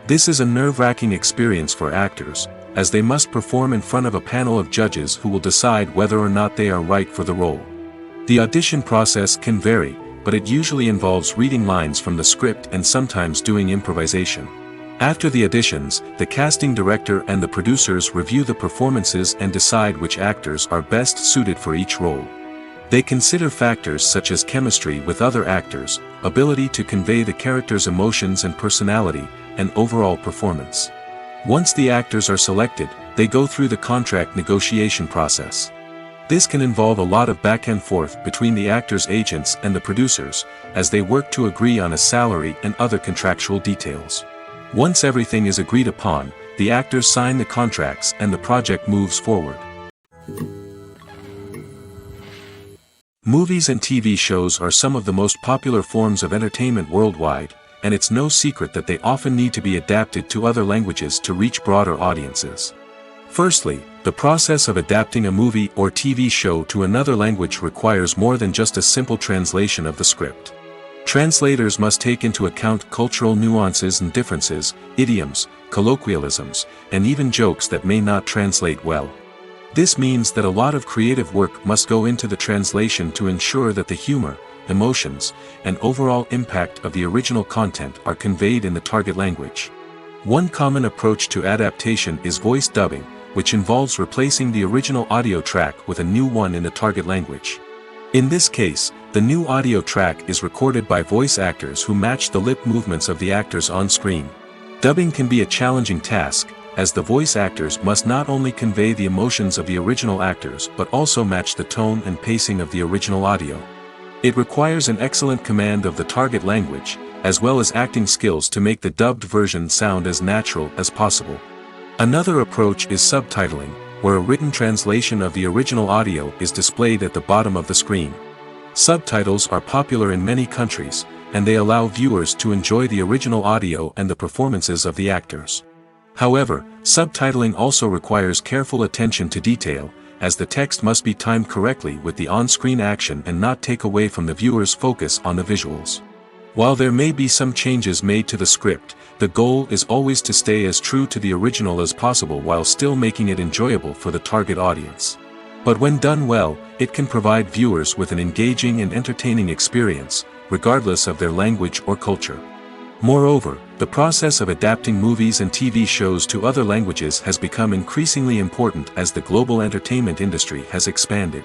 This is a nerve-wracking experience for actors, as they must perform in front of a panel of judges who will decide whether or not they are right for the role. The audition process can vary, but it usually involves reading lines from the script and sometimes doing improvisation. After the auditions, the casting director and the producers review the performances and decide which actors are best suited for each role. They consider factors such as chemistry with other actors, ability to convey the character's emotions and personality, and overall performance. Once the actors are selected, they go through the contract negotiation process. This can involve a lot of back and forth between the actors' agents and the producers, as they work to agree on a salary and other contractual details. Once everything is agreed upon, the actors sign the contracts and the project moves forward. Movies and TV shows are some of the most popular forms of entertainment worldwide, and it's no secret that they often need to be adapted to other languages to reach broader audiences. Firstly, the process of adapting a movie or TV show to another language requires more than just a simple translation of the script. Translators must take into account cultural nuances and differences, idioms, colloquialisms, and even jokes that may not translate well. This means that a lot of creative work must go into the translation to ensure that the humor, emotions, and overall impact of the original content are conveyed in the target language. One common approach to adaptation is voice dubbing, which involves replacing the original audio track with a new one in the target language. In this case, the new audio track is recorded by voice actors who match the lip movements of the actors on screen. Dubbing can be a challenging task, as the voice actors must not only convey the emotions of the original actors but also match the tone and pacing of the original audio. It requires an excellent command of the target language, as well as acting skills to make the dubbed version sound as natural as possible. Another approach is subtitling, where a written translation of the original audio is displayed at the bottom of the screen. Subtitles are popular in many countries, and they allow viewers to enjoy the original audio and the performances of the actors. However, subtitling also requires careful attention to detail, as the text must be timed correctly with the on-screen action and not take away from the viewer's focus on the visuals. While there may be some changes made to the script, the goal is always to stay as true to the original as possible while still making it enjoyable for the target audience. But when done well, it can provide viewers with an engaging and entertaining experience, regardless of their language or culture. Moreover, the process of adapting movies and TV shows to other languages has become increasingly important as the global entertainment industry has expanded.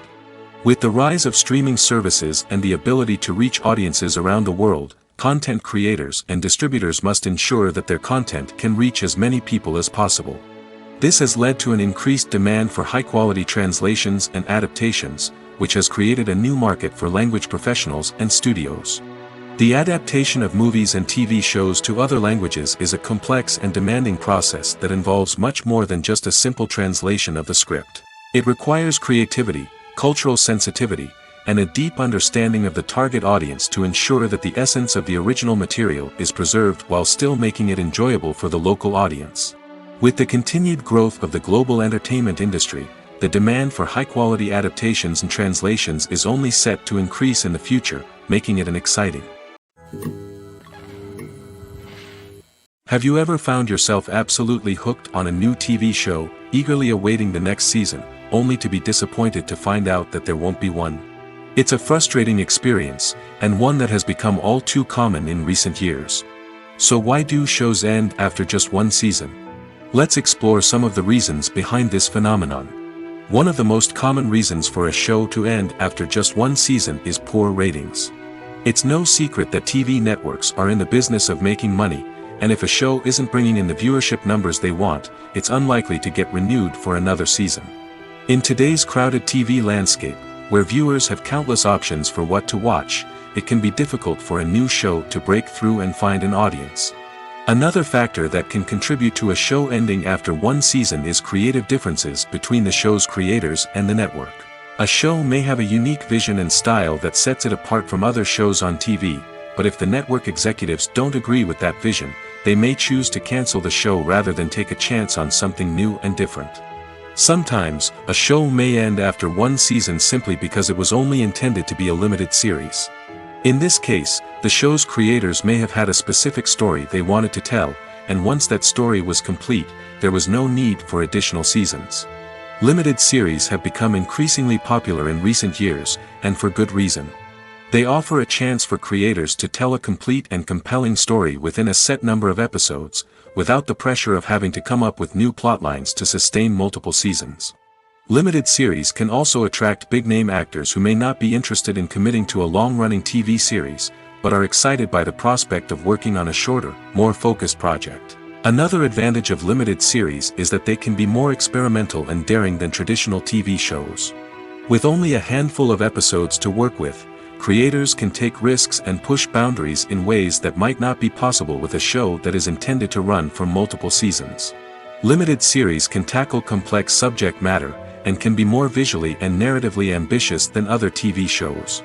With the rise of streaming services and the ability to reach audiences around the world, content creators and distributors must ensure that their content can reach as many people as possible. This has led to an increased demand for high-quality translations and adaptations, which has created a new market for language professionals and studios. The adaptation of movies and TV shows to other languages is a complex and demanding process that involves much more than just a simple translation of the script. It requires creativity, cultural sensitivity, and a deep understanding of the target audience to ensure that the essence of the original material is preserved while still making it enjoyable for the local audience. With the continued growth of the global entertainment industry, the demand for high-quality adaptations and translations is only set to increase in the future, making it exciting. Have you ever found yourself absolutely hooked on a new TV show, eagerly awaiting the next season, only to be disappointed to find out that there won't be one? It's a frustrating experience, and one that has become all too common in recent years. So why do shows end after just one season? Let's explore some of the reasons behind this phenomenon. One of the most common reasons for a show to end after just one season is poor ratings. It's no secret that TV networks are in the business of making money, and if a show isn't bringing in the viewership numbers they want, it's unlikely to get renewed for another season. In today's crowded TV landscape, where viewers have countless options for what to watch, it can be difficult for a new show to break through and find an audience. Another factor that can contribute to a show ending after one season is creative differences between the show's creators and the network. A show may have a unique vision and style that sets it apart from other shows on TV, but if the network executives don't agree with that vision, they may choose to cancel the show rather than take a chance on something new and different. Sometimes, a show may end after one season simply because it was only intended to be a limited series. In this case, the show's creators may have had a specific story they wanted to tell, and once that story was complete, there was no need for additional seasons. Limited series have become increasingly popular in recent years, and for good reason. They offer a chance for creators to tell a complete and compelling story within a set number of episodes, without the pressure of having to come up with new plotlines to sustain multiple seasons. Limited series can also attract big-name actors who may not be interested in committing to a long-running TV series, but are excited by the prospect of working on a shorter, more focused project. Another advantage of limited series is that they can be more experimental and daring than traditional TV shows. With only a handful of episodes to work with, creators can take risks and push boundaries in ways that might not be possible with a show that is intended to run for multiple seasons. Limited series can tackle complex subject matter, and can be more visually and narratively ambitious than other TV shows.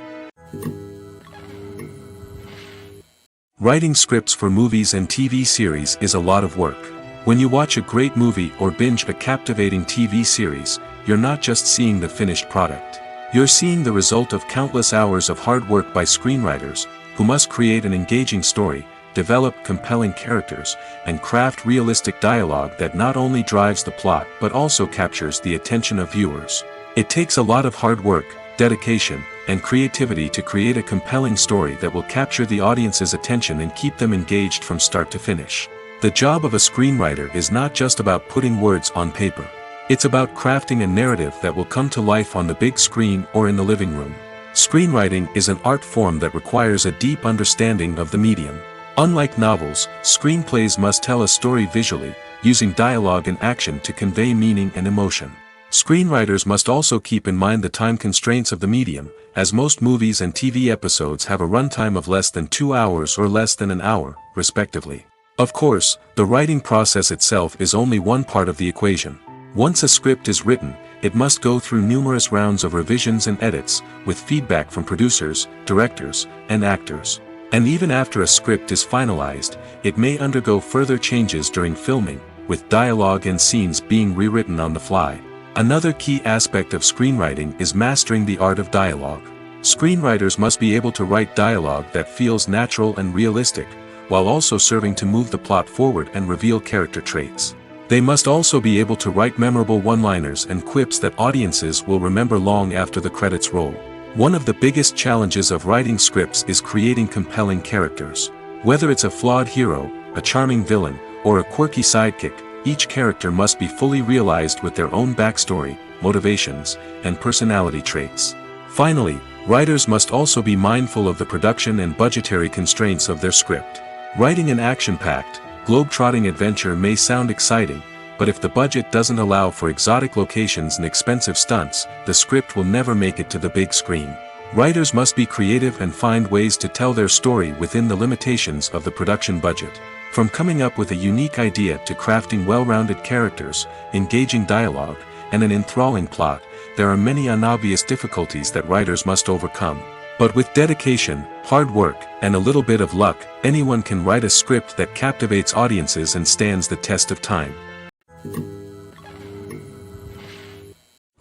Writing scripts for movies and TV series is a lot of work. When you watch a great movie or binge a captivating TV series, you're not just seeing the finished product. You're seeing the result of countless hours of hard work by screenwriters, who must create an engaging story, develop compelling characters, and craft realistic dialogue that not only drives the plot but also captures the attention of viewers. It takes a lot of hard work, dedication, and creativity to create a compelling story that will capture the audience's attention and keep them engaged from start to finish. The job of a screenwriter is not just about putting words on paper. It's about crafting a narrative that will come to life on the big screen or in the living room. Screenwriting is an art form that requires a deep understanding of the medium. Unlike novels, screenplays must tell a story visually, using dialogue and action to convey meaning and emotion. Screenwriters must also keep in mind the time constraints of the medium, as most movies and TV episodes have a runtime of less than 2 hours or less than an hour, respectively. Of course, the writing process itself is only one part of the equation. Once a script is written, it must go through numerous rounds of revisions and edits, with feedback from producers, directors, and actors. And even after a script is finalized, it may undergo further changes during filming, with dialogue and scenes being rewritten on the fly. Another key aspect of screenwriting is mastering the art of dialogue. Screenwriters must be able to write dialogue that feels natural and realistic, while also serving to move the plot forward and reveal character traits. They must also be able to write memorable one-liners and quips that audiences will remember long after the credits roll. One of the biggest challenges of writing scripts is creating compelling characters. Whether it's a flawed hero, a charming villain, or a quirky sidekick, each character must be fully realized with their own backstory, motivations, and personality traits. Finally, writers must also be mindful of the production and budgetary constraints of their script. Writing an action-packed, globe-trotting adventure may sound exciting, but if the budget doesn't allow for exotic locations and expensive stunts, the script will never make it to the big screen. Writers must be creative and find ways to tell their story within the limitations of the production budget. From coming up with a unique idea to crafting well-rounded characters, engaging dialogue, and an enthralling plot, there are many unobvious difficulties that writers must overcome. But with dedication, hard work, and a little bit of luck, anyone can write a script that captivates audiences and stands the test of time.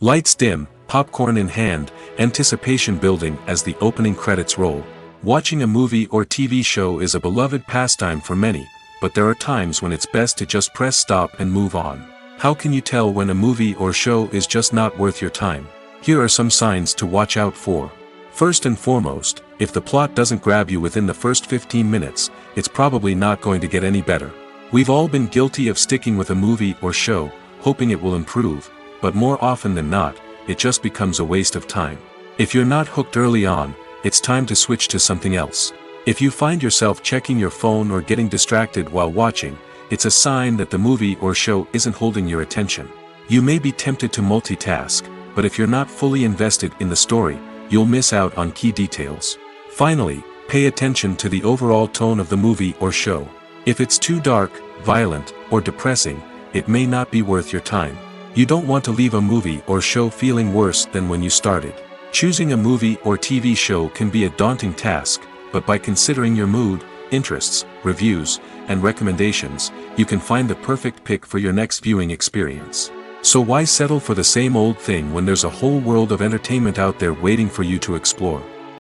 Lights dim, popcorn in hand, anticipation building as the opening credits roll. Watching a movie or TV show is a beloved pastime for many, but there are times when it's best to just press stop and move on. How can you tell when a movie or show is just not worth your time? Here are some signs to watch out for. First and foremost, if the plot doesn't grab you within the first 15 minutes, it's probably not going to get any better. We've all been guilty of sticking with a movie or show, hoping it will improve, but more often than not, it just becomes a waste of time. If you're not hooked early on, it's time to switch to something else. If you find yourself checking your phone or getting distracted while watching, it's a sign that the movie or show isn't holding your attention. You may be tempted to multitask, but if you're not fully invested in the story, you'll miss out on key details. Finally, pay attention to the overall tone of the movie or show. If it's too dark, violent, or depressing, it may not be worth your time. You don't want to leave a movie or show feeling worse than when you started. Choosing a movie or TV show can be a daunting task, but by considering your mood, interests, reviews, and recommendations, you can find the perfect pick for your next viewing experience. So why settle for the same old thing when there's a whole world of entertainment out there waiting for you to explore?